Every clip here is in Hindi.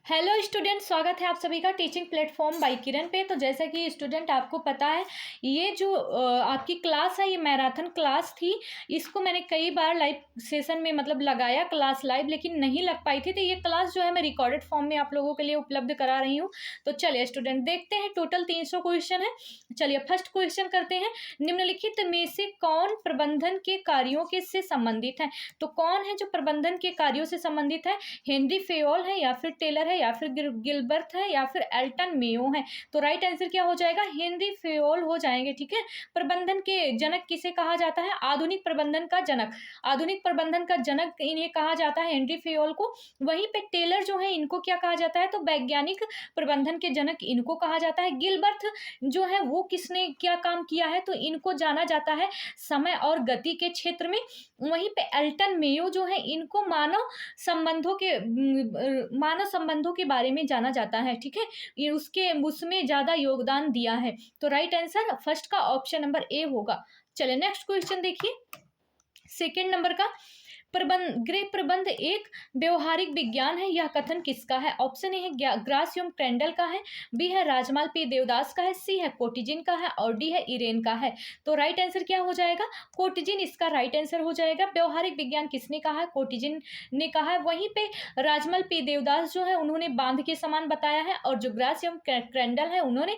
हेलो स्टूडेंट, स्वागत है आप सभी का टीचिंग प्लेटफॉर्म बाय किरण पे। तो जैसा कि स्टूडेंट आपको पता है, ये जो आपकी क्लास है ये मैराथन क्लास थी। इसको मैंने कई बार लाइव सेशन में मतलब लगाया क्लास लाइव, लेकिन नहीं लग पाई थी। तो ये क्लास जो है मैं रिकॉर्डेड फॉर्म में आप लोगों के लिए उपलब्ध करा रही हूँ। तो चलिए स्टूडेंट देखते हैं, टोटल 300 क्वेश्चन है। चलिए फर्स्ट क्वेश्चन करते हैं। निम्नलिखित में से कौन प्रबंधन के कार्यों के से संबंधित है? तो कौन है जो प्रबंधन के कार्यों से संबंधित है? हेनरी फेयोल है, या फिर टेलर है, या फिर गिलबर्ट है, या फिर एल्टन मेयो है? तो राइट आंसर क्या हो जाएगा? हेनरी फेयोल हो जाएंगे। ठीक है, प्रबंधन के जनक किसे कहा जाता है? आधुनिक प्रबंधन का जनक, आधुनिक प्रबंधन का जनक इन्हें कहा जाता है, हेनरी फेयोल को। वहीं पे टेलर जो है इनको क्या कहा जाता है? तो वैज्ञानिक प्रबंधन के जनक इनको कहा जाता है। गिलबर्ट जो है वो किसने क्या काम किया है? तो इनको जाना जाता है समय और गति के क्षेत्र में। वहीं पे एल्टन मेयो जो है इनको मानव संबंधों के बारे में जाना जाता है। ठीक है, ये उसमें ज्यादा योगदान दिया है। तो राइट आंसर फर्स्ट का ऑप्शन नंबर ए होगा। चलिए नेक्स्ट क्वेश्चन देखिए, सेकेंड नंबर का। गृह प्रबंध एक व्यवहारिक विज्ञान है, यह कथन किसका है? ऑप्शन ए है ग्रासियम क्रेंडल का है, बी है राजमाल पी देवदास का है, सी है कोटिजिन का है, और डी है इरेन का है। तो राइट आंसर क्या हो जाएगा? कोटिजिन इसका राइट आंसर हो जाएगा। व्यवहारिक विज्ञान किसने कहा है? कोटिजिन ने कहा है। वहीं पे राजमल पी देवदास जो है उन्होंने बांध के समान बताया है, और जो ग्रासियम क्रेंडल है उन्होंने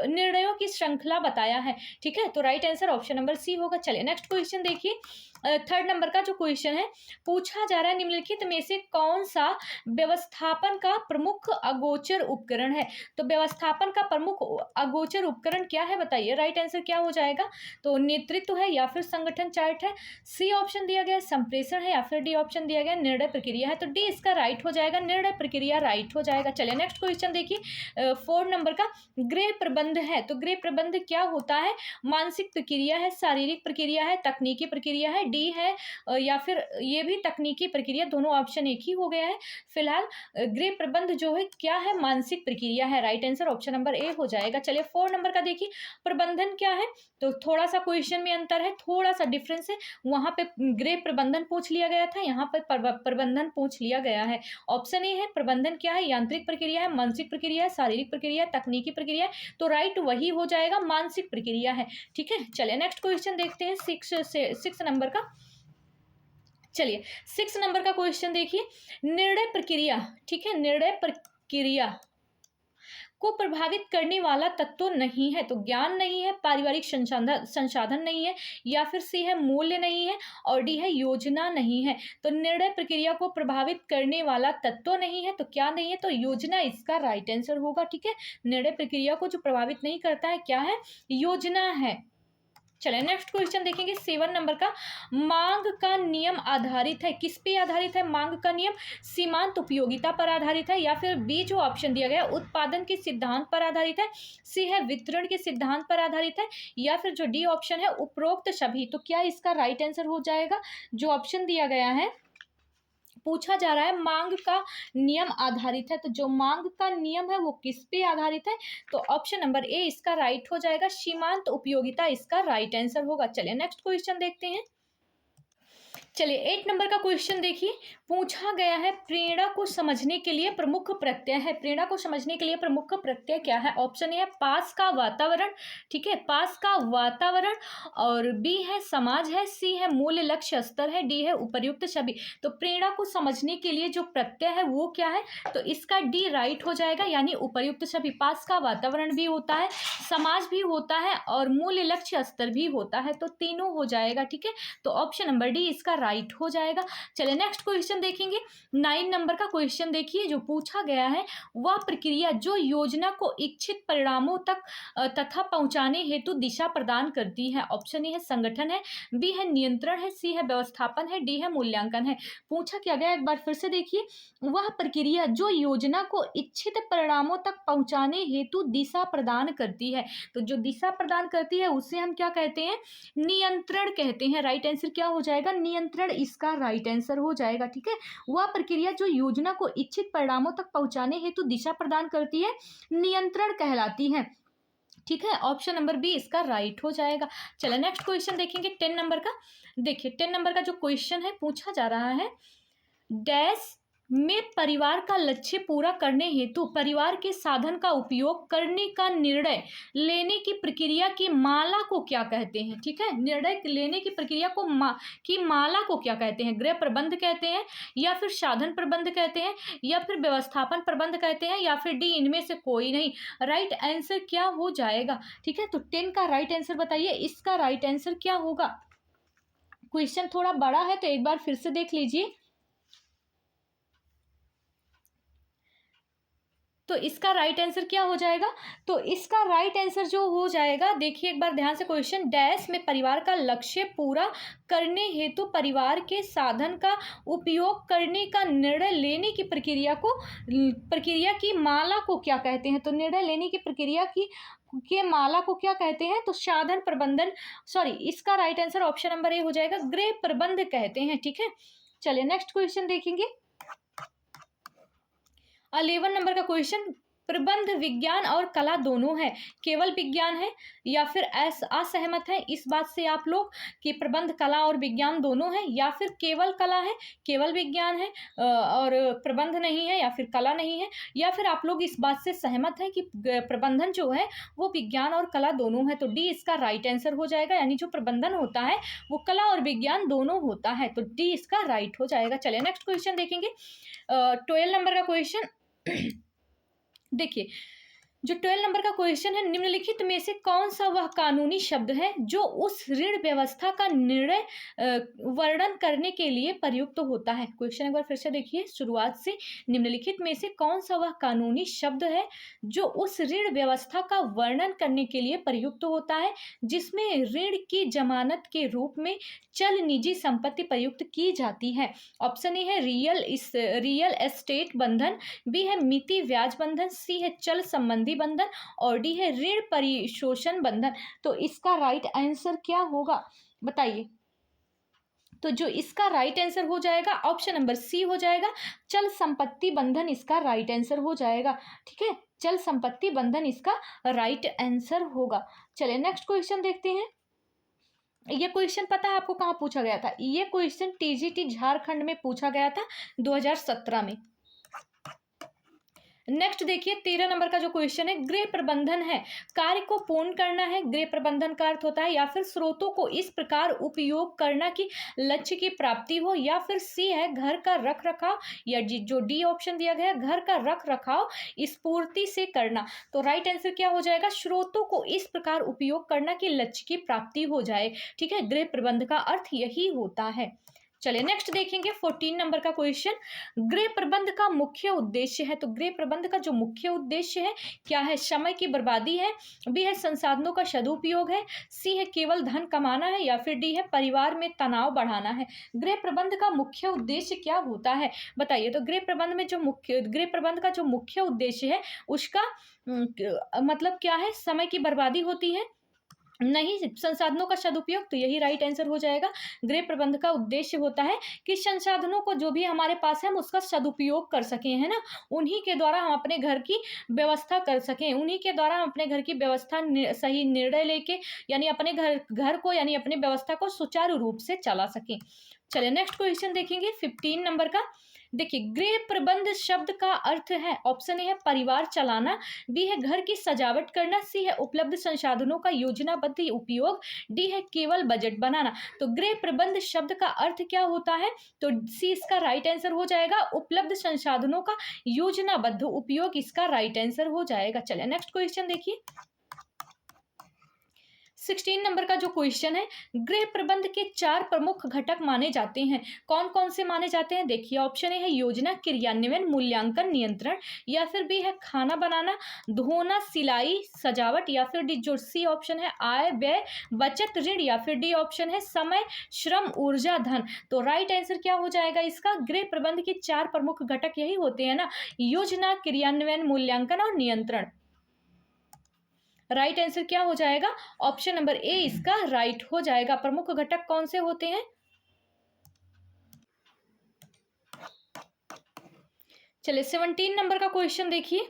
निर्णयों की श्रृंखला बताया है। ठीक है, तो right answer option number C होगा। चलिए नेक्स्ट क्वेश्चन देखिए, थर्ड नंबर का जो क्वेश्चन है, पूछा जा रहा है निम्नलिखित में से कौन सा व्यवस्थापन का प्रमुख अगोचर उपकरण है? तो व्यवस्थापन का प्रमुख अगोचर उपकरण क्या है बताइए? राइट आंसर क्या हो जाएगा? तो नेतृत्व है, या फिर संगठन चार्ट है, सी ऑप्शन दिया गया है संप्रेषण है, या फिर डी ऑप्शन दिया गया निर्णय प्रक्रिया है। तो डी इसका राइट हो जाएगा, निर्णय प्रक्रिया राइट हो जाएगा। चलिए नेक्स्ट क्वेश्चन देखिए, फोर्थ नंबर का। गृह प्रबंध है, तो गृह प्रबंध क्या होता है? मानसिक प्रक्रिया है, शारीरिक प्रक्रिया है, तकनीकी प्रक्रिया है, डी है या फिर ये भी तकनीकी प्रक्रिया, दोनों ऑप्शन एक ही हो गया है। फिलहाल गृह प्रबंध जो है क्या है? मानसिक प्रक्रिया है। राइट आंसर ऑप्शन नंबर ए हो जाएगा। चलिए 4 नंबर का देखिए, प्रबंधन क्या है? तो थोड़ा सा क्वेश्चन में अंतर है, थोड़ा सा डिफरेंस है। वहां पे गृह प्रबंधन पूछ लिया गया था, यहाँ पर प्रबंधन पूछ लिया गया है। ऑप्शन ए है प्रबंधन क्या है? यांत्रिक प्रक्रिया है, मानसिक प्रक्रिया है, शारीरिक प्रक्रिया है, तकनीकी प्रक्रिया है। तो राइट वही हो जाएगा, मानसिक प्रक्रिया है। ठीक है, चलिए नेक्स्ट क्वेश्चन देखते हैं, सिक्स नंबर का। चलिए 6 नंबर का क्वेश्चन देखिए, निर्णय प्रक्रिया। ठीक है, निर्णय प्रक्रिया को प्रभावित करने वाला तत्व नहीं है। तो ज्ञान नहीं है, पारिवारिक संसाधन नहीं है, या फिर सी है मूल्य नहीं है, और डी है योजना नहीं है। तो निर्णय प्रक्रिया को प्रभावित करने वाला तत्व नहीं है, तो क्या नहीं है? तो योजना इसका राइट आंसर होगा। ठीक है, निर्णय प्रक्रिया को जो प्रभावित नहीं करता है क्या है? योजना है। चलिए नेक्स्ट क्वेश्चन देखेंगे, 7 नंबर का। मांग का नियम आधारित है, किस पे आधारित है? मांग का नियम सीमांत उपयोगिता पर आधारित है, या फिर बी जो ऑप्शन दिया गया उत्पादन के सिद्धांत पर आधारित है, सी है वितरण के सिद्धांत पर आधारित है, या फिर जो डी ऑप्शन है उपरोक्त सभी। तो क्या इसका राइट आंसर हो जाएगा? जो ऑप्शन दिया गया है, पूछा जा रहा है मांग का नियम आधारित है, तो जो मांग का नियम है वो किस पे आधारित है? तो ऑप्शन नंबर ए इसका राइट हो जाएगा, सीमांत उपयोगिता इसका राइट आंसर होगा। चलिए नेक्स्ट क्वेश्चन देखते हैं। चलिए 8 नंबर का क्वेश्चन देखिए, पूछा गया है प्रेरणा को समझने के लिए प्रमुख प्रत्यय है। प्रेरणा को समझने के लिए प्रमुख प्रत्यय क्या है? ऑप्शन ए है पास का वातावरण। ठीक है, पास का वातावरण, और बी है समाज है, सी है मूल्य लक्ष्य स्तर है, डी है उपर्युक्त सभी। तो प्रेरणा को समझने के लिए जो प्रत्यय है वो क्या है? तो इसका डी राइट हो जाएगा, यानी उपर्युक्त सभी। पास का वातावरण भी होता है, समाज भी होता है, और मूल्य लक्ष्य स्तर भी होता है, तो तीनों हो जाएगा। ठीक है, तो ऑप्शन नंबर डी इसका राइट हो जाएगा। चलिए नेक्स्ट क्वेश्चन देखेंगे, 9 नंबर का क्वेश्चन देखिए, जो पूछा गया है वह प्रक्रिया जो योजना को इच्छित परिणामों तक तथा पहुंचाने हेतु दिशा प्रदान करती है। ऑप्शन ए है संगठन है, बी है नियंत्रण है, सी है व्यवस्थापन है, डी है मूल्यांकन है। पूछा क्या गया, एक बार फिर से देखिए, वह प्रक्रिया जो योजना को इच्छित परिणामों तक पहुंचाने हेतु दिशा प्रदान करती है। तो जो दिशा प्रदान करती है उसे हम क्या कहते हैं? नियंत्रण कहते हैं। राइट आंसर क्या हो जाएगा? नियंत्रण इसका राइट आंसर हो जाएगा। ठीक है, वह प्रक्रिया जो योजना को इच्छित परिणामों तक पहुंचाने हेतु दिशा प्रदान करती है, नियंत्रण कहलाती है। ठीक है, ऑप्शन नंबर बी इसका राइट हो जाएगा। चलो नेक्स्ट क्वेश्चन देखेंगे, 10 नंबर का। देखिए 10 नंबर का जो क्वेश्चन है, पूछा जा रहा है डैश में परिवार का लक्ष्य पूरा करने हेतु परिवार के साधन का उपयोग करने का निर्णय लेने की प्रक्रिया की माला को क्या कहते हैं? ठीक है, निर्णय लेने की प्रक्रिया को की माला को क्या कहते हैं? गृह प्रबंध कहते हैं, या फिर साधन प्रबंध कहते हैं, या फिर व्यवस्थापन प्रबंध कहते हैं, या फिर डी इनमें से कोई नहीं। राइट आंसर क्या हो जाएगा? ठीक है, तो 10 का राइट आंसर बताइए, इसका राइट आंसर क्या होगा? क्वेश्चन थोड़ा बड़ा है तो एक बार फिर से देख लीजिए। तो इसका राइट आंसर क्या हो जाएगा? तो इसका राइट आंसर जो हो जाएगा, देखिए एक बार ध्यान से, क्वेश्चन डैश में परिवार का लक्ष्य पूरा करने हेतु परिवार के साधन का उपयोग करने का निर्णय लेने की प्रक्रिया की माला को क्या कहते हैं? तो निर्णय लेने की प्रक्रिया की के माला को क्या कहते हैं? तो साधन प्रबंधन, सॉरी, इसका राइट आंसर ऑप्शन नंबर ए हो जाएगा, गृह प्रबंध कहते हैं। ठीक है, चलिए नेक्स्ट क्वेश्चन देखेंगे। 11 नंबर का क्वेश्चन, प्रबंध विज्ञान और कला दोनों है, केवल विज्ञान है, या फिर असहमत है इस बात से आप लोग कि प्रबंध कला और विज्ञान दोनों है, या फिर केवल कला है, केवल विज्ञान है और प्रबंध नहीं है, या फिर कला नहीं है, या फिर आप लोग इस बात से सहमत हैं कि प्रबंधन जो है वो विज्ञान और कला दोनों है? तो डी इसका राइट आंसर हो जाएगा, यानी जो प्रबंधन होता है वो कला और विज्ञान दोनों होता है, तो डी इसका राइट हो जाएगा। चलिए नेक्स्ट क्वेश्चन देखेंगे। 12 नंबर का क्वेश्चन देखिए, जो 12 नंबर का क्वेश्चन है, निम्नलिखित में से कौन सा वह कानूनी शब्द है जो उस ऋण व्यवस्था का निर्णय वर्णन करने के लिए प्रयुक्त होता है? क्वेश्चन एक बार फिर से देखिए शुरुआत से, निम्नलिखित में से कौन सा वह कानूनी शब्द है जो उस ऋण व्यवस्था का वर्णन करने के लिए प्रयुक्त होता है जिसमें ऋण की जमानत के रूप में चल निजी संपत्ति प्रयुक्त की जाती है? ऑप्शन ए है रियल एस्टेट बंधन, बी है मिति ब्याज बंधन, सी है चल संबंधी बंधन, और डी है ऋण परिशोषण बंधन। तो इसका राइट आंसर क्या होगा बताइए? तो जो इसका राइट आंसर हो जाएगा ऑप्शन नंबर सी हो जाएगा, चल संपत्ति बंधन इसका राइट आंसर हो जाएगा। ठीक है, चल संपत्ति बंधन इसका राइट आंसर होगा। चलिए नेक्स्ट क्वेश्चन देखते हैं। ये क्वेश्चन पता है आपको कहाँ पूछा गया था? ये क्वेश्चन टीजीटी झारखंड में पूछा गया था 2017 में। नेक्स्ट देखिए 13 नंबर का जो क्वेश्चन है, गृह प्रबंधन है, कार्य को पूर्ण करना है, गृह प्रबंधन का अर्थ होता है, या फिर स्रोतों को इस प्रकार उपयोग करना कि लक्ष्य की प्राप्ति हो, या फिर सी है घर का रख रखाव, या जो डी ऑप्शन दिया गया है घर का रख रखाव स्फूर्ति से करना। तो राइट आंसर क्या हो जाएगा? स्रोतों को इस प्रकार उपयोग करना कि लक्ष्य की प्राप्ति हो जाए। ठीक है, गृह प्रबंध का अर्थ यही होता है। चलिए नेक्स्ट देखेंगे 14 नंबर का क्वेश्चन, गृह प्रबंध का मुख्य उद्देश्य है। तो गृह प्रबंध का जो मुख्य उद्देश्य है क्या है? समय की बर्बादी है, बी है संसाधनों का सदुपयोग है, सी है केवल धन कमाना है, या फिर डी है परिवार में तनाव बढ़ाना है। गृह प्रबंध का मुख्य उद्देश्य क्या होता है बताइए? तो गृह प्रबंध का जो मुख्य उद्देश्य है उसका मतलब क्या है? समय की बर्बादी होती है, नहीं संसाधनों का सदुपयोग, तो यही राइट आंसर हो जाएगा। गृह प्रबंध का उद्देश्य होता है कि संसाधनों को जो भी हमारे पास है हम उसका सदुपयोग कर सकें, है ना, उन्हीं के द्वारा हम अपने घर की व्यवस्था कर सकें, उन्हीं के द्वारा हम अपने घर की व्यवस्था सही निर्णय लेके यानी अपने घर को यानी अपनी व्यवस्था को सुचारू रूप से चला सकें। चलिए नेक्स्ट क्वेश्चन देखेंगे 15 नंबर का। देखिए, गृह प्रबंध शब्द का अर्थ है, ऑप्शन ए है परिवार चलाना, बी है घर की सजावट करना, सी है उपलब्ध संसाधनों का योजनाबद्ध उपयोग, डी है केवल बजट बनाना। तो गृह प्रबंध शब्द का अर्थ क्या होता है? तो सी इसका राइट आंसर हो जाएगा, उपलब्ध संसाधनों का योजनाबद्ध उपयोग इसका राइट आंसर हो जाएगा। चलिए नेक्स्ट क्वेश्चन देखिए 16 नंबर का जो क्वेश्चन है, गृह प्रबंध के 4 प्रमुख घटक माने जाते हैं, कौन कौन से माने जाते हैं? देखिए ऑप्शन ए है योजना, क्रियान्वयन, मूल्यांकन, नियंत्रण, या फिर बी है खाना बनाना, धोना, सिलाई, सजावट, या फिर डी जो सी ऑप्शन है आय व्यय बचत ऋण, या फिर डी ऑप्शन है समय श्रम ऊर्जा धन। तो राइट आंसर क्या हो जाएगा इसका? गृह प्रबंध के 4 प्रमुख घटक यही होते हैं ना, योजना, क्रियान्वयन, मूल्यांकन और नियंत्रण। राइट आंसर क्या हो जाएगा? ऑप्शन नंबर ए इसका राइट हो जाएगा। प्रमुख घटक कौन से होते हैं? चलिए 17 नंबर का क्वेश्चन देखिए,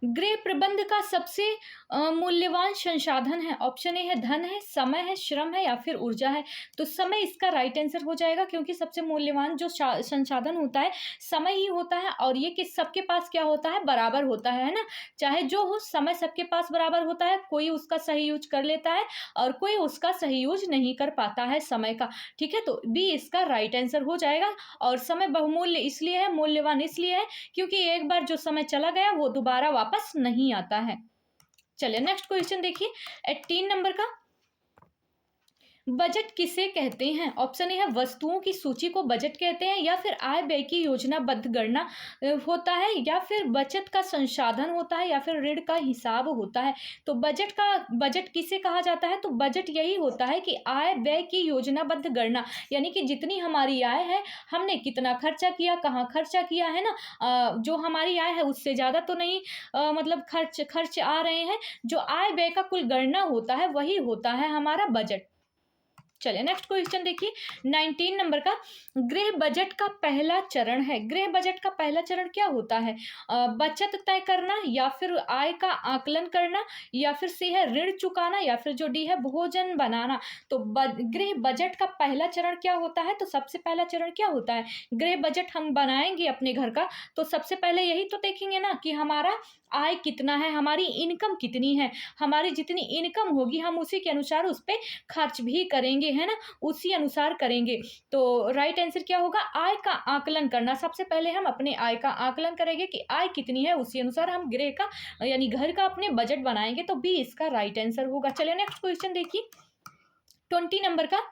गृह प्रबंध का सबसे मूल्यवान संसाधन है, ऑप्शन ए है धन है, समय है, श्रम है या फिर ऊर्जा है। तो समय इसका राइट आंसर हो जाएगा, क्योंकि सबसे मूल्यवान जो संसाधन होता है समय ही होता है, और ये किस सबके पास क्या होता है, बराबर होता है ना। चाहे जो हो, समय सबके पास बराबर होता है, कोई उसका सही यूज कर लेता है और कोई उसका सही यूज नहीं कर पाता है समय का। ठीक है, तो बी इसका राइट आंसर हो जाएगा। और समय बहुमूल्य इसलिए है, मूल्यवान इसलिए है क्योंकि एक बार जो समय चला गया वो दोबारा वापस नहीं आता है। चलिए नेक्स्ट क्वेश्चन देखिए 18 नंबर का। बजट किसे कहते हैं? ऑप्शन ए है वस्तुओं की सूची को बजट कहते हैं, या फिर आय व्यय की योजनाबद्ध गणना होता है, या फिर बचत का संसाधन होता है, या फिर ऋण का हिसाब होता है। तो बजट किसे कहा जाता है? तो बजट यही होता है कि आय व्यय की योजनाबद्ध गणना, यानी कि जितनी हमारी आय है हमने कितना खर्चा किया, कहाँ खर्चा किया है ना। जो हमारी आय है उससे ज़्यादा तो नहीं मतलब खर्च आ रहे हैं। जो आय व्यय का कुल गणना होता है वही होता है हमारा बजट। चलिए नेक्स्ट क्वेश्चन देखिए 19 नंबर का। गृह बजट का पहला चरण है। गृह बजट का पहला चरण क्या होता है? बचत तय करना, या फिर आय का आकलन करना, या फिर सी है ऋण चुकाना, या फिर जो डी है भोजन बनाना। तो गृह बजट का पहला चरण क्या होता है? तो सबसे पहला चरण क्या होता है? गृह बजट हम बनाएंगे अपने घर का, तो सबसे पहले यही तो देखेंगे ना कि हमारा आय कितना है, हमारी इनकम कितनी है। हमारी जितनी इनकम होगी हम उसी के अनुसार उस पर खर्च भी करेंगे, है ना, उसी अनुसार करेंगे। तो राइट आंसर क्या होगा? आय का आकलन करना। सबसे पहले हम अपने आय का आकलन करेंगे कि आय कितनी है, उसी अनुसार हम गृह का यानी घर का अपने बजट बनाएंगे। तो बी इसका राइट आंसर होगा। चलिए नेक्स्ट क्वेश्चन देखिए 20 नंबर का।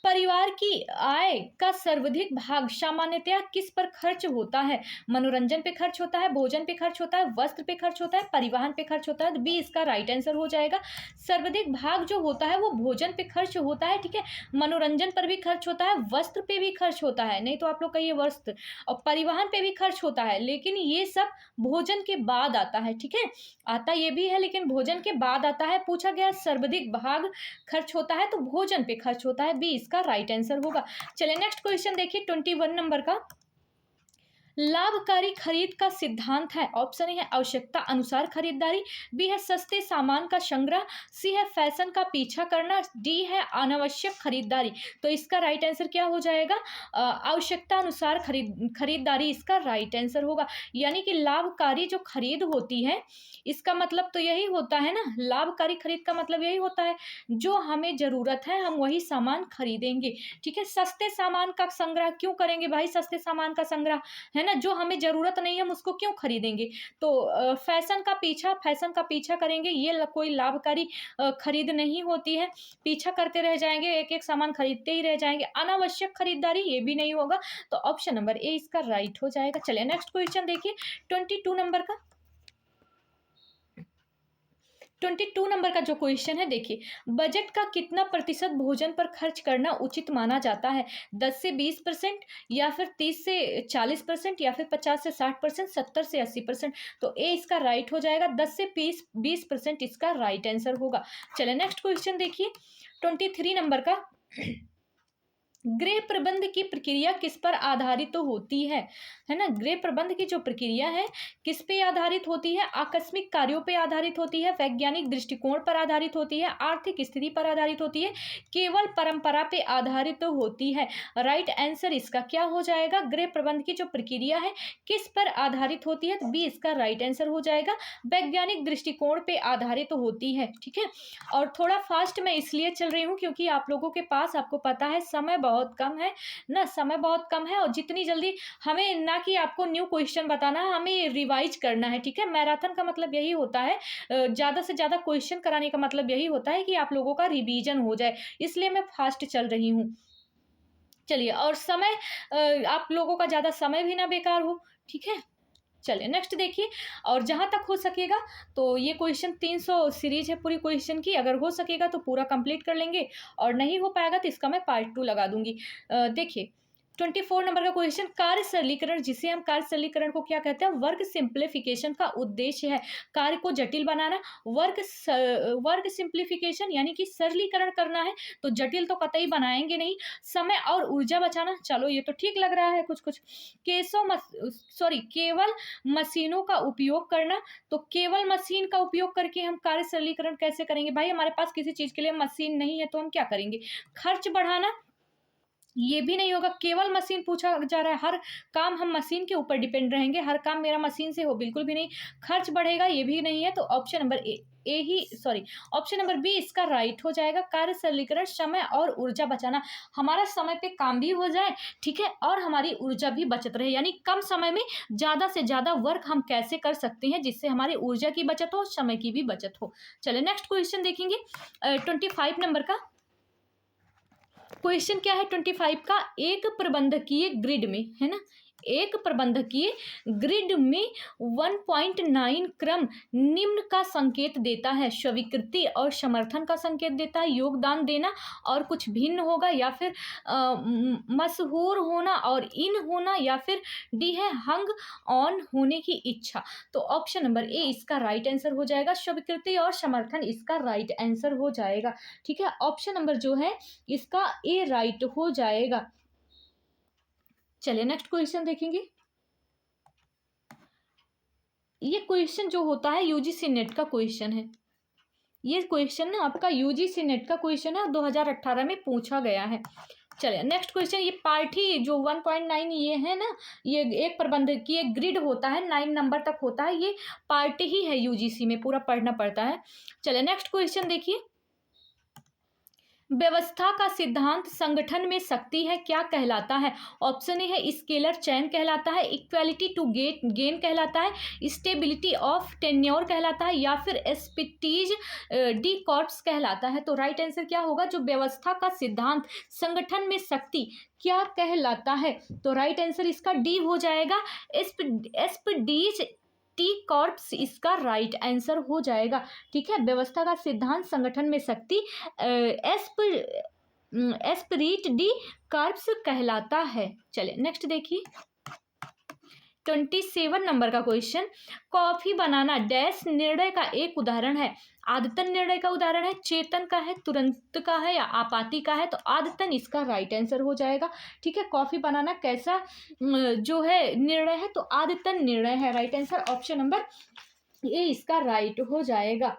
परिवार की आय का सर्वाधिक भाग सामान्यतया किस पर खर्च होता है? मनोरंजन पे खर्च होता है, भोजन पे खर्च होता है, वस्त्र पे खर्च होता है, परिवहन पे खर्च होता है। तो बी इसका राइट आंसर हो जाएगा। सर्वाधिक भाग जो होता है वो भोजन पे खर्च होता है, ठीक है। मनोरंजन पर भी खर्च होता है, वस्त्र पे भी खर्च होता है, नहीं तो आप लोग कहिए वस्त्र, और परिवहन पे भी खर्च होता है, लेकिन ये सब भोजन के बाद आता है, ठीक है। आता ये भी है लेकिन भोजन के बाद आता है। पूछा गया सर्वाधिक भाग खर्च होता है तो भोजन पे खर्च होता है, बी इसका राइट आंसर होगा। चलिए नेक्स्ट क्वेश्चन देखिए 21 नंबर का। लाभकारी खरीद का सिद्धांत है। ऑप्शन ए है आवश्यकता अनुसार खरीदारी, बी है सस्ते सामान का संग्रह, सी है फैशन का पीछा करना, डी है अनावश्यक खरीदारी। तो इसका राइट आंसर क्या हो जाएगा? आवश्यकता अनुसार खरीदारी इसका राइट आंसर होगा। यानी कि लाभकारी जो खरीद होती है इसका मतलब तो यही होता है ना, लाभकारी खरीद का मतलब यही होता है जो हमें जरूरत है हम वही सामान खरीदेंगे, ठीक है। सस्ते सामान का संग्रह क्यों करेंगे भाई? सस्ते सामान का संग्रह है ना, जो हमें जरूरत नहीं है हम उसको क्यों खरीदेंगे। तो फैशन का पीछा करेंगे, ये कोई लाभकारी खरीद नहीं होती है। पीछा करते रह जाएंगे, एक एक सामान खरीदते ही रह जाएंगे। अनावश्यक खरीदारी ये भी नहीं होगा। तो ऑप्शन नंबर ए इसका राइट हो जाएगा। चलिए नेक्स्ट क्वेश्चन देखिए 22 नंबर का। 22 नंबर का जो क्वेश्चन है देखिए, बजट का कितना प्रतिशत भोजन पर खर्च करना उचित माना जाता है? 10 से 20%, या फिर 30 से 40%, या फिर 50 से 60%, 70 से 80%। तो ए इसका राइट हो जाएगा। 10 से 20% इसका राइट आंसर होगा। चलिए नेक्स्ट क्वेश्चन देखिए 23 नंबर का। गृह प्रबंध की प्रक्रिया किस पर आधारित तो होती है ना। गृह प्रबंध की जो प्रक्रिया है किस पे आधारित होती है? आकस्मिक कार्यों पे आधारित होती है, वैज्ञानिक दृष्टिकोण पर आधारित होती है, आर्थिक स्थिति पर आधारित होती है, केवल परंपरा पे आधारित तो होती है। राइट आंसर इसका क्या हो जाएगा? गृह प्रबंध की जो प्रक्रिया है किस पर आधारित होती है? तो बी इसका राइट आंसर हो जाएगा। वैज्ञानिक दृष्टिकोण पे आधारित तो होती है, ठीक है। और थोड़ा फास्ट मैं इसलिए चल रही हूँ क्योंकि आप लोगों के पास आपको पता है समय बहुत कम है ना, समय बहुत कम है, और जितनी जल्दी हमें ना कि आपको न्यू क्वेश्चन बताना है, हमें रिवाइज करना है, ठीक है। मैराथन का मतलब यही होता है, ज़्यादा से ज़्यादा क्वेश्चन कराने का मतलब यही होता है कि आप लोगों का रिवीजन हो जाए, इसलिए मैं फास्ट चल रही हूँ। चलिए, और समय आप लोगों का ज़्यादा समय भी ना बेकार हो, ठीक है। चलिए नेक्स्ट देखिए, और जहाँ तक हो सकेगा तो ये क्वेश्चन 300 सीरीज है पूरी क्वेश्चन की, अगर हो सकेगा तो पूरा कंप्लीट कर लेंगे, और नहीं हो पाएगा तो इसका मैं पार्ट 2 लगा दूंगी। देखिए 24 नंबर का क्वेश्चन, कार्य सरलीकरण, जिसे हम कार्य सरलीकरण को क्या कहते हैं, वर्क सिंप्लीफिकेशन का उद्देश्य है कार्य को जटिल बनाना। वर्क सिंप्लीफिकेशन यानी कि सरलीकरण करना है, तो जटिल तो कतई बनाएंगे नहीं। समय और ऊर्जा बचाना, चलो ये तो ठीक लग रहा है कुछ कुछ। केवल मशीनों का उपयोग करना, तो केवल मशीन का उपयोग करके हम कार्य सरलीकरण कैसे करेंगे भाई, हमारे पास किसी चीज के लिए मशीन नहीं है तो हम क्या करेंगे। खर्च बढ़ाना, ये भी नहीं होगा, केवल मशीन पूछा जा रहा है, हर काम हम मशीन के ऊपर डिपेंड रहेंगे, हर काम मेरा मशीन से हो, बिल्कुल भी नहीं। खर्च बढ़ेगा, ये भी नहीं है, तो option number option number B इसका राइट हो जाएगा। कार्य सरलीकरण, समय और ऊर्जा बचाना, हमारा समय पे काम भी हो जाए, ठीक है, और हमारी ऊर्जा भी बचत रहे, यानी कम समय में ज्यादा से ज्यादा वर्क हम कैसे कर सकते हैं जिससे हमारी ऊर्जा की बचत हो, समय की भी बचत हो। चलिए नेक्स्ट क्वेश्चन देखेंगे 25 नंबर का क्वेश्चन क्या है 25 का, एक प्रबंधकीय ग्रिड में, है ना, एक प्रबंधकीय ग्रिड में 1.9 क्रम निम्न का संकेत देता है, स्वीकृति और समर्थन का संकेत देता है, योगदान देना और कुछ भिन्न होगा, या फिर मशहूर होना और इन होना, या फिर डी है हंग ऑन होने की इच्छा। तो ऑप्शन नंबर ए इसका राइट आंसर हो जाएगा, स्वीकृति और समर्थन इसका राइट आंसर हो जाएगा, ठीक है। ऑप्शन नंबर जो है इसका ए राइट हो जाएगा। चलिए नेक्स्ट क्वेश्चन देखेंगे। ये क्वेश्चन जो होता है यूजीसी नेट का क्वेश्चन है, ये क्वेश्चन ना आपका यूजीसी नेट का क्वेश्चन है, 2018 में पूछा गया है। चलिए नेक्स्ट क्वेश्चन, ये पार्टी जो 1.9 ये है ना, ये एक प्रबंधकीय ग्रिड होता है, 9 नंबर तक होता है, ये पार्टी ही है, यूजीसी में पूरा पढ़ना पड़ता है। चलिए नेक्स्ट क्वेश्चन देखिए, व्यवस्था का सिद्धांत संगठन में शक्ति है क्या कहलाता है। ऑप्शन ए है स्केलर चैन कहलाता है, इक्वालिटी टू गेन कहलाता है, स्टेबिलिटी ऑफ टेन्योर कहलाता है, या फिर एस्पिटीज डी कॉर्प्स कहलाता है। तो राइट आंसर क्या होगा, जो व्यवस्था का सिद्धांत संगठन में शक्ति क्या कहलाता है, तो राइट आंसर इसका डी हो जाएगा, एस्पिडीज टी कॉर्प्स इसका राइट आंसर हो जाएगा, ठीक है। व्यवस्था का सिद्धांत संगठन में शक्ति एस्पिरिट डी कॉर्प्स कहलाता है। चलिए नेक्स्ट देखिए 27 नंबर का क्वेश्चन, कॉफी बनाना डैश निर्णय का एक उदाहरण है। आदतन निर्णय का उदाहरण है, चेतन का है, तुरंत का है, या आपाती का है, तो आदतन इसका राइट आंसर हो जाएगा, ठीक है। कॉफी बनाना कैसा जो है निर्णय है, तो आदतन निर्णय है, राइट आंसर ऑप्शन नंबर ए इसका राइट हो जाएगा।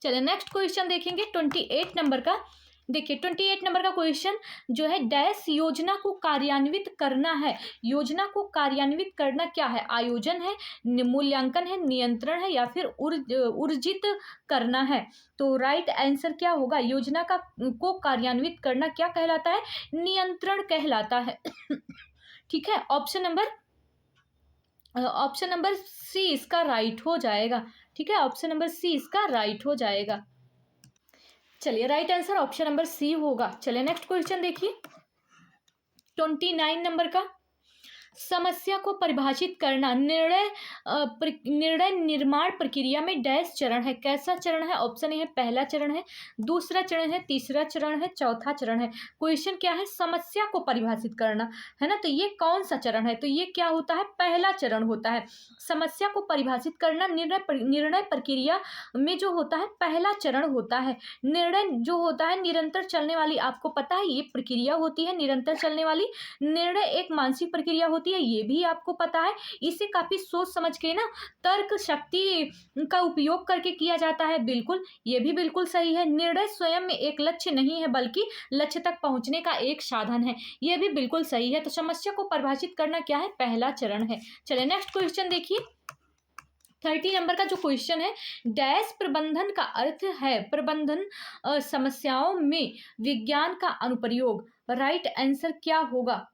चलिए नेक्स्ट क्वेश्चन देखेंगे 28 नंबर का। देखिए 28 नंबर का क्वेश्चन जो है, डैश योजना को कार्यान्वित करना है। योजना को कार्यान्वित करना क्या है, आयोजन है, मूल्यांकन है, नियंत्रण है, या फिर ऊर्जित करना है। तो राइट आंसर क्या होगा, योजना को कार्यान्वित करना क्या कहलाता है, नियंत्रण कहलाता है ठीक है। ऑप्शन नंबर सी इसका राइट हो जाएगा, ठीक है, ऑप्शन नंबर सी इसका राइट हो जाएगा। चलिए right answer option number C होगा। चलिए नेक्स्ट क्वेश्चन देखिए 29 नंबर का, समस्या को परिभाषित करना, निर्णय निर्माण प्रक्रिया में डैश चरण है, कैसा चरण है। ऑप्शन ए है पहला चरण है, दूसरा चरण है, तीसरा चरण है, चौथा चरण है। क्वेश्चन क्या है, समस्या को परिभाषित करना, है ना, तो ये कौन सा चरण है, तो ये क्या होता है, पहला चरण होता है। समस्या को परिभाषित करना निर्णय प्रक्रिया में जो होता है पहला चरण होता है। निर्णय जो होता है निरंतर चलने वाली, आपको पता है ये प्रक्रिया होती है निरंतर चलने वाली। निर्णय एक मानसिक प्रक्रिया होती है, ये भी आपको पता है। इसे काफी सोच समझ के ना तर्क शक्ति का उपयोग करके किया जाता है, बिल्कुल ये भी बिल्कुल सही है। निर्णय स्वयं में एक लक्ष्य नहीं है बल्कि लक्ष्य तक पहुंचने का एक साधन है, ये भी बिल्कुल सही है। तो समस्या को परिभाषित करना क्या है, पहला चरण है। चलिए नेक्स्ट क्वेश्चन देखिए 30 नंबर का जो क्वेश्चन है, डैश प्रबंधन का अर्थ है प्रबंधन समस्याओं में विज्ञान का अनुप्रयोग। राइट आंसर क्या होगा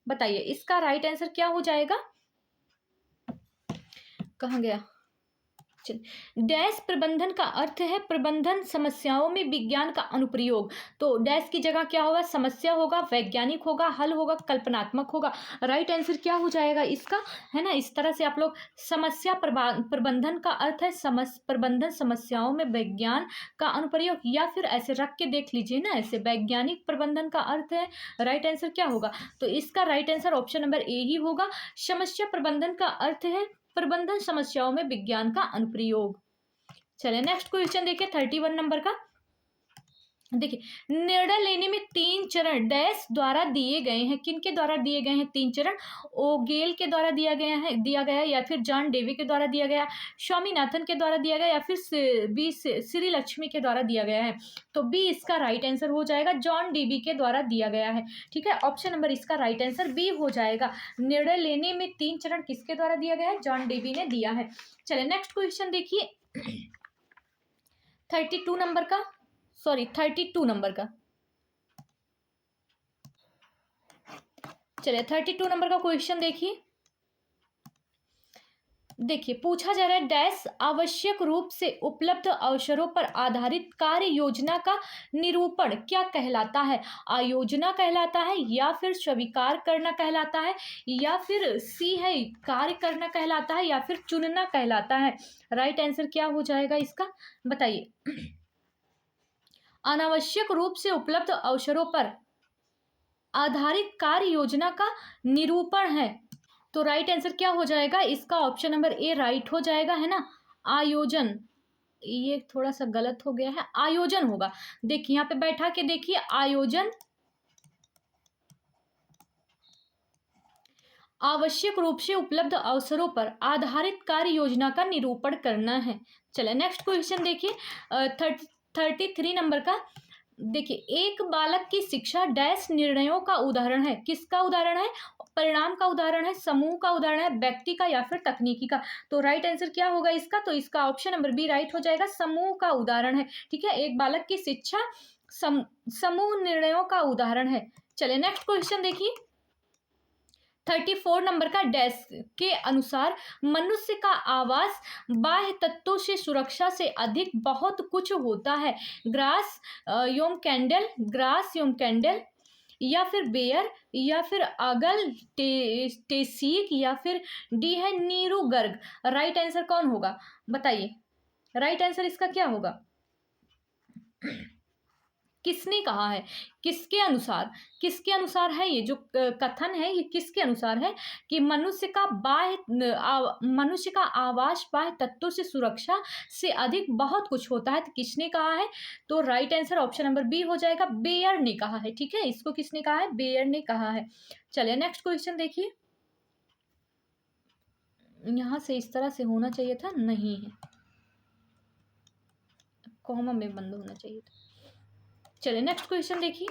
बताइए, इसका राइट आंसर क्या हो जाएगा, कहाँ गया, डैश प्रबंधन का अर्थ है प्रबंधन समस्याओं में विज्ञान का अनुप्रयोग। तो डैश की जगह क्या होगा, समस्या होगा, वैज्ञानिक होगा, हल होगा, कल्पनात्मक होगा। राइट आंसर क्या हो जाएगा इसका, है ना। इस तरह से आप लोग समस्या प्रबंधन का अर्थ है प्रबंधन समस्याओं में विज्ञान का अनुप्रयोग, या फिर ऐसे रख के देख लीजिए ना, ऐसे वैज्ञानिक प्रबंधन का अर्थ है। राइट आंसर क्या होगा, तो इसका right answer option number A ही होगा। समस्या प्रबंधन का अर्थ है प्रबंधन समस्याओं में विज्ञान का अनुप्रयोग। चलिए नेक्स्ट क्वेश्चन देखिए 31 नंबर का। देखिए, निर्णय लेने में 3 चरण डैश द्वारा दिए गए हैं। किनके द्वारा दिए गए हैं 3 चरण, ओगेल के द्वारा दिया गया या फिर जॉन डेवी के द्वारा दिया गया, स्वामीनाथन के द्वारा दिया गया, या फिर बी श्री लक्ष्मी के द्वारा दिया गया है। तो बी इसका राइट आंसर हो जाएगा, जॉन डेवी के द्वारा दिया गया है। ठीक है, ऑप्शन नंबर इसका राइट आंसर बी हो जाएगा। निर्णय लेने में 3 चरण किसके द्वारा दिया गया है, जॉन डेवी ने दिया है। चलिए नेक्स्ट क्वेश्चन देखिए 32 नंबर का, सॉरी 32 नंबर का। चलिए 32 नंबर का क्वेश्चन देखिए। देखिए पूछा जा रहा है डैश आवश्यक रूप से उपलब्ध अवसरों पर आधारित कार्य योजना का निरूपण क्या कहलाता है। आयोजना कहलाता है, या फिर स्वीकार करना कहलाता है, या फिर सी है कार्य करना कहलाता है, या फिर चुनना कहलाता है। राइट आंसर क्या हो जाएगा इसका, बताइए। अनावश्यक रूप से उपलब्ध अवसरों पर आधारित कार्य योजना का निरूपण है। तो राइट आंसर क्या हो जाएगा इसका, ऑप्शन नंबर ए राइट हो जाएगा, है ना। आयोजन, ये थोड़ा सा गलत हो गया है, आयोजन होगा। देखिए यहाँ पे बैठा के देखिए, आयोजन आवश्यक रूप से उपलब्ध अवसरों पर आधारित कार्य योजना का निरूपण करना है। चलिए नेक्स्ट क्वेश्चन देखिए 33 नंबर का। देखिए, एक बालक की शिक्षा डैश निर्णयों का उदाहरण है। किसका उदाहरण है, परिणाम का उदाहरण है, समूह का उदाहरण है, व्यक्ति का, या फिर तकनीकी का। तो राइट आंसर क्या होगा इसका, तो इसका ऑप्शन नंबर बी राइट हो जाएगा, समूह का उदाहरण है। ठीक है, एक बालक की शिक्षा समूह निर्णयों का उदाहरण है। चलिए नेक्स्ट क्वेश्चन देखिए 34 नंबर का। डैश के अनुसार मनुष्य का आवास बाह्य तत्वों से सुरक्षा से अधिक बहुत कुछ होता है। ग्रास योम कैंडल, ग्रास योम कैंडल, या फिर बेयर, या फिर अगल टेसीक, या फिर डी है नीरू गर्ग। राइट आंसर कौन होगा, बताइए। राइट आंसर इसका क्या होगा, किसने कहा है, किसके अनुसार, किसके अनुसार है ये जो कथन है, ये किसके अनुसार है कि मनुष्य का आवास बाह्य तत्वों से सुरक्षा से अधिक बहुत कुछ होता है। तो किसने कहा है, तो right answer option number B हो जाएगा, बेयर ने कहा है। ठीक है, इसको किसने कहा है, बेयर ने कहा है। चलिए नेक्स्ट क्वेश्चन देखिए, यहां से इस तरह से होना चाहिए था, नहीं है, कॉमा में बंद होना चाहिए था। चलिए नेक्स्ट क्वेश्चन देखिए,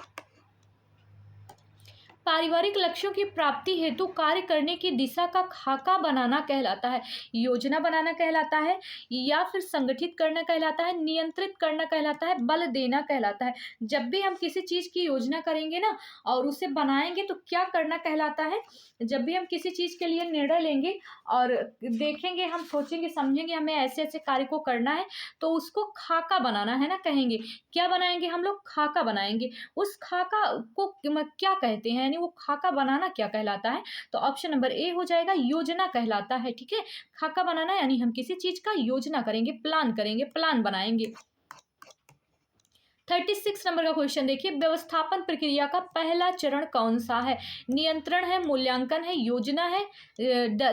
पारिवारिक लक्ष्यों की प्राप्ति हेतु कार्य करने की दिशा का खाका बनाना कहलाता है, योजना बनाना कहलाता है, या फिर संगठित करना कहलाता है, नियंत्रित करना कहलाता है, बल देना कहलाता है। जब भी हम किसी चीज की योजना करेंगे ना और उसे बनाएंगे तो क्या करना कहलाता है, जब भी हम किसी चीज के लिए निर्णय लेंगे और देखेंगे, हम सोचेंगे समझेंगे हमें ऐसे ऐसे कार्य को करना है, तो उसको खाका बनाना है ना, कहेंगे क्या बनाएंगे हम लोग, खाका बनाएंगे। उस खाका को क्या कहते हैं, यानी वो खाका बनाना क्या कहलाता है, तो ऑप्शन नंबर ए हो जाएगा, योजना कहलाता है। ठीक है, खाका बनाना यानी हम किसी चीज का योजना करेंगे, प्लान बनाएंगे। 36 नंबर का क्वेश्चन देखिए, व्यवस्थापन प्रक्रिया का पहला चरण कौन सा है। नियंत्रण है, मूल्यांकन है, योजना है,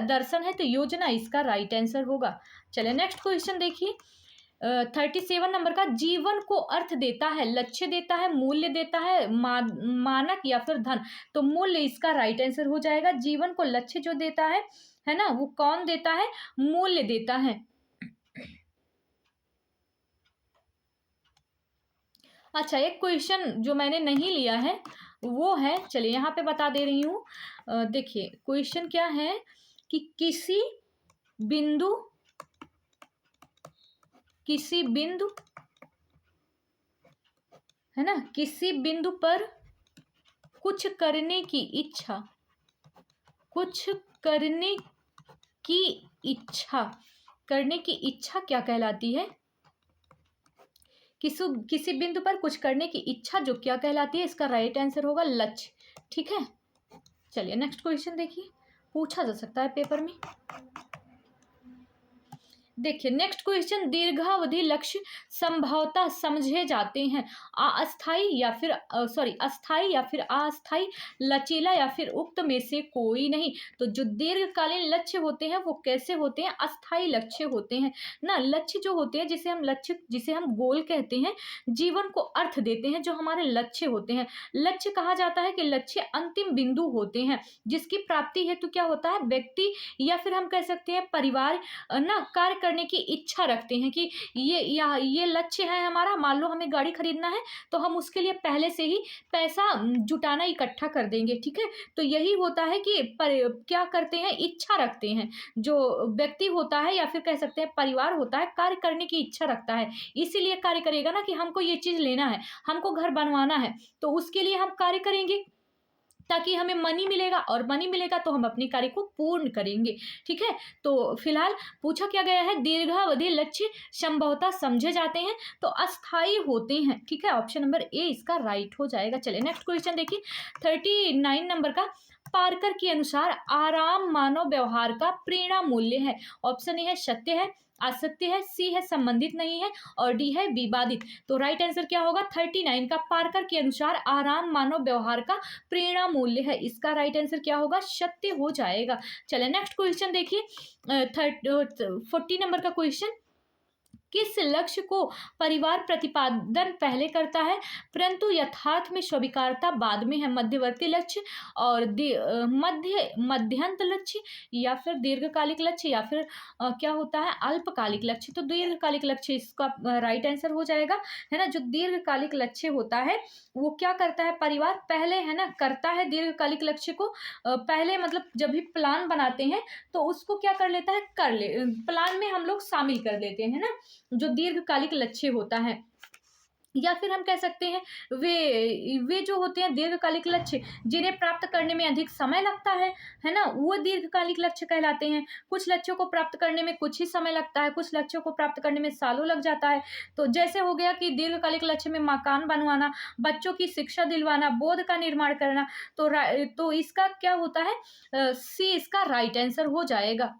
दर्शन है। तो योजना इसका राइट आंसर होगा। चलिए नेक्स्ट क्वेश्चन देखिए 37 नंबर का। जीवन को अर्थ देता है, लक्ष्य देता है, मूल्य देता है, मानक, या फिर धन। तो मूल्य इसका राइट आंसर हो जाएगा। जीवन को लक्ष्य जो देता है ना, वो कौन देता है, मूल्य देता है। अच्छा, एक क्वेश्चन जो मैंने नहीं लिया है वो है, चलिए यहाँ पे बता दे रही हूँ। देखिए क्वेश्चन क्या है कि किसी बिंदु है ना, किसी बिंदु पर कुछ करने की इच्छा करने की इच्छा क्या कहलाती है? किसी बिंदु पर कुछ करने की इच्छा जो क्या कहलाती है? इसका राइट आंसर होगा लक्ष्य। ठीक है, चलिए नेक्स्ट क्वेश्चन देखिए, पूछा जा सकता है पेपर में। देखिए नेक्स्ट क्वेश्चन, दीर्घावधि लक्ष्य संभवतः समझे जाते हैं अस्थाई या फिर अस्थाई या फिर अस्थाई, लचीला या फिर उक्त में से कोई नहीं। तो जो दीर्घकालीन लक्ष्य होते हैं वो कैसे होते हैं? अस्थाई लक्ष्य होते हैं ना। लक्ष्य जो होते हैं, जिसे हम गोल कहते हैं, जीवन को अर्थ देते हैं, जो हमारे लक्ष्य होते हैं। लक्ष्य कहा जाता है कि लक्ष्य अंतिम बिंदु होते हैं जिसकी प्राप्ति हेतु क्या होता है? व्यक्ति या फिर हम कह सकते हैं परिवार ना कार्य करने की इच्छा रखते हैं कि ये लक्ष्य है हमारा। मान लो हमें गाड़ी खरीदना है तो हम उसके लिए पहले से ही पैसा जुटाना इकट्ठा कर देंगे। ठीक है, तो यही होता है कि क्या करते हैं? इच्छा रखते हैं। जो व्यक्ति होता है या फिर कह सकते हैं परिवार होता है, कार्य करने की इच्छा रखता है, इसीलिए कार्य करेगा ना कि हमको ये चीज लेना है, हमको घर बनवाना है, तो उसके लिए हम कार्य करेंगे ताकि हमें मनी मिलेगा, और मनी मिलेगा तो हम अपनी कार्य को पूर्ण करेंगे। ठीक है, तो फिलहाल पूछा क्या गया है? दीर्घावधि लक्ष्य संभवतः समझे जाते हैं तो अस्थायी होते हैं। ठीक है, ऑप्शन नंबर ए इसका राइट हो जाएगा। चलिए नेक्स्ट क्वेश्चन देखिए, 39 नंबर का, पार्कर के अनुसार आराम मानव व्यवहार का प्रेरणा मूल्य है। ऑप्शन ए है सत्य है, असत्य है, सी है संबंधित नहीं है, और डी है विवादित। तो राइट आंसर क्या होगा? 39 का, पार्कर के अनुसार आराम मानव व्यवहार का प्रेरणा मूल्य है। इसका राइट आंसर क्या होगा? सत्य हो जाएगा। चलिए नेक्स्ट क्वेश्चन देखिए, 40 नंबर का क्वेश्चन, किस लक्ष्य को परिवार प्रतिपादन पहले करता है परंतु यथार्थ में स्वीकारता बाद में है? मध्यवर्ती लक्ष्य और मध्यंत लक्ष्य या फिर दीर्घकालिक लक्ष्य या फिर क्या होता है? अल्पकालिक लक्ष्य। तो दीर्घकालिक लक्ष्य इसका राइट आंसर हो जाएगा, है ना। जो दीर्घकालिक लक्ष्य होता है वो क्या करता है? परिवार पहले, है ना, करता है दीर्घकालिक लक्ष्य को पहले, मतलब जब भी प्लान बनाते हैं तो उसको क्या कर लेता है? प्लान में हम लोग शामिल कर लेते हैं ना, जो दीर्घकालिक लक्ष्य होता है। या फिर हम कह सकते हैं वे जो होते हैं दीर्घकालिक लक्ष्य, जिन्हें प्राप्त करने में अधिक समय लगता है ना, वो दीर्घकालिक लक्ष्य कहलाते हैं। कुछ लक्ष्यों को प्राप्त करने में कुछ ही समय लगता है, कुछ लक्ष्यों को प्राप्त करने में सालों लग जाता है। तो जैसे हो गया कि दीर्घकालिक लक्ष्य में मकान बनवाना, बच्चों की शिक्षा दिलवाना, बोध का निर्माण करना, तो इसका क्या होता है? सी इसका राइट आंसर हो जाएगा।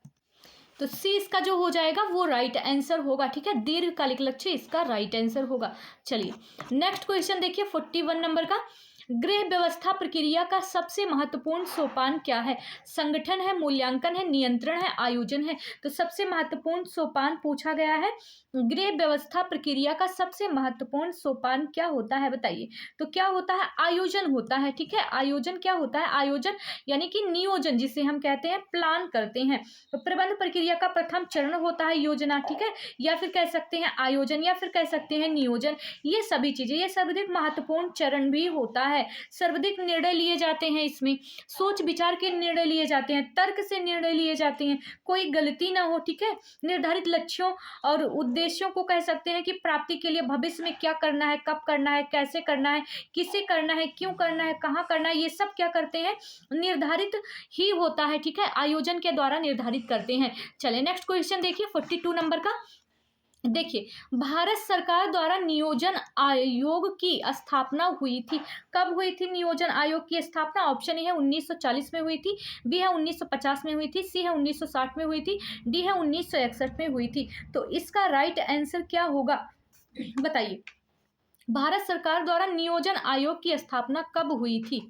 तो सी इसका जो हो जाएगा वो राइट आंसर होगा। ठीक है, दीर्घकालिक लक्ष्य इसका राइट आंसर होगा। चलिए नेक्स्ट क्वेश्चन देखिए, 41 नंबर का, गृह व्यवस्था प्रक्रिया का सबसे महत्वपूर्ण सोपान क्या है? संगठन है, मूल्यांकन है, नियंत्रण है, आयोजन है। तो सबसे महत्वपूर्ण सोपान पूछा गया है, गृह व्यवस्था प्रक्रिया का सबसे महत्वपूर्ण सोपान क्या होता है? बताइए। तो क्या होता है? आयोजन होता है। ठीक है, आयोजन क्या होता है? आयोजन यानी कि नियोजन, जिसे हम कहते हैं प्लान करते हैं। तो प्रबंध प्रक्रिया का प्रथम चरण होता है योजना। ठीक है, या फिर कह सकते हैं आयोजन, या फिर कह सकते हैं नियोजन। ये सभी चीजें, ये सर्वाधिक महत्वपूर्ण चरण भी होता है। सर्वाधिक निर्णय लिए जाते हैं इसमें, सोच विचार के निर्णय लिए जाते हैं, तर्क से निर्णय लिए जाते हैं, कोई गलती ना हो। ठीक है, निर्धारित लक्ष्यों और उद्देश्यों को कह सकते हैं कि प्राप्ति के लिए भविष्य में क्या करना है, कब करना है, कैसे करना है, किसे करना है, क्यों करना है, कहाँ करना है, ये सब क्या करते हैं? निर्धारित ही होता है। ठीक है, आयोजन के द्वारा निर्धारित करते हैं। चले नेक्स्ट क्वेश्चन देखिए, 42 नंबर का। देखिए, भारत सरकार द्वारा नियोजन आयोग की स्थापना हुई थी। कब हुई थी नियोजन आयोग की स्थापना? ऑप्शन ए है 1940 में हुई थी, बी है 1950 में हुई थी, सी है 1960 में हुई थी, डी है 1961 में हुई थी। तो इसका राइट आंसर क्या होगा? बताइए, भारत सरकार द्वारा नियोजन आयोग की स्थापना कब हुई थी?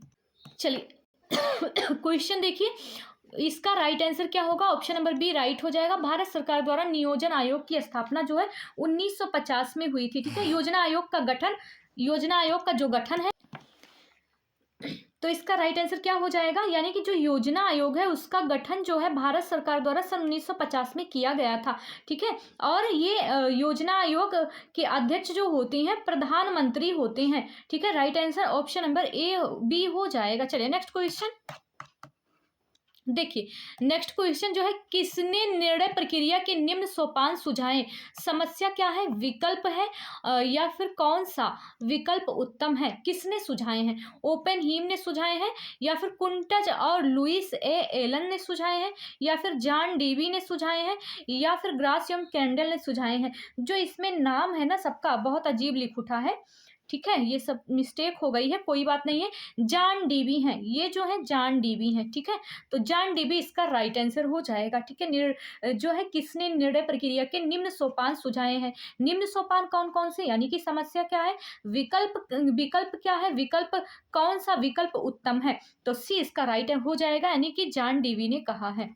चलिए क्वेश्चन देखिए, इसका राइट आंसर क्या होगा? ऑप्शन नंबर बी राइट हो जाएगा। भारत सरकार द्वारा नियोजन आयोग की स्थापना जो है 1950 में हुई थी। ठीक है, योजना आयोग का जो गठन है, तो इसका राइट आंसर क्या हो जाएगा? यानी कि जो योजना आयोग है उसका गठन जो है भारत सरकार द्वारा सन 1950 में किया गया था। ठीक है, और ये योजना आयोग के अध्यक्ष जो होते हैं प्रधानमंत्री होते हैं। ठीक है, right answer option number A B हो जाएगा। चलिए नेक्स्ट क्वेश्चन देखिए नेक्स्ट क्वेश्चन जो है, किसने निर्णय प्रक्रिया के निम्न सोपान सुझाए? समस्या क्या है? विकल्प है या फिर कौन सा विकल्प उत्तम है? किसने सुझाए हैं? ओपेनहीम ने सुझाए हैं, या फिर कुंटज और लुइस ए एलन ने सुझाए हैं, या फिर जॉन डीवी ने सुझाए हैं, या फिर ग्रासियम कैंडल ने सुझाए हैं? जो इसमें नाम है ना सबका बहुत अजीब लिख उठा है, ठीक है, ये सब मिस्टेक हो गई है, कोई बात नहीं है। जॉन डीवी हैं, ये जो है जॉन डीवी हैं, ठीक है। तो जॉन डीवी इसका राइट आंसर हो जाएगा, ठीक है। जो है किसने निर्णय प्रक्रिया के निम्न सोपान सुझाए हैं? निम्न सोपान कौन कौन से, यानी कि समस्या क्या है, विकल्प विकल्प क्या है, विकल्प कौन सा विकल्प उत्तम है? तो सी इसका राइट हो जाएगा, यानी कि जॉन डीवी ने कहा है।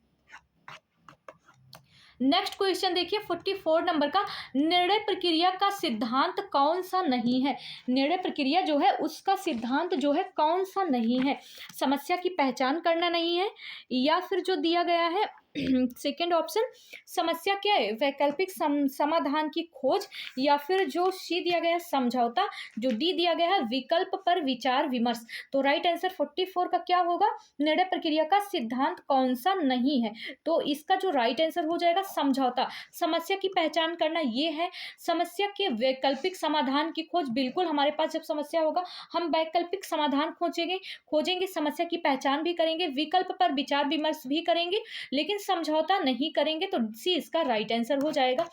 नेक्स्ट क्वेश्चन देखिए 44 नंबर का, निर्णय प्रक्रिया का सिद्धांत कौन सा नहीं है? निर्णय प्रक्रिया जो है उसका सिद्धांत जो है कौन सा नहीं है? समस्या की पहचान करना नहीं है, या फिर जो दिया गया है सेकेंड ऑप्शन समस्या क्या है, वैकल्पिक समाधान की खोज, या फिर जो सी दिया गया है समझौता, जो डी दिया गया है विकल्प पर विचार विमर्श। तो राइट आंसर 44 का क्या होगा, निर्णय प्रक्रिया का सिद्धांत कौन सा नहीं है? तो इसका जो राइट आंसर हो जाएगा समझौता। समस्या की पहचान करना ये है, समस्या के वैकल्पिक समाधान की खोज, बिल्कुल हमारे पास जब समस्या होगा हम वैकल्पिक समाधान खोजेंगे, समस्या की पहचान भी करेंगे, विकल्प पर विचार विमर्श भी करेंगे, लेकिन समझौता नहीं करेंगे। तो सी इसका राइट आंसर हो जाएगा।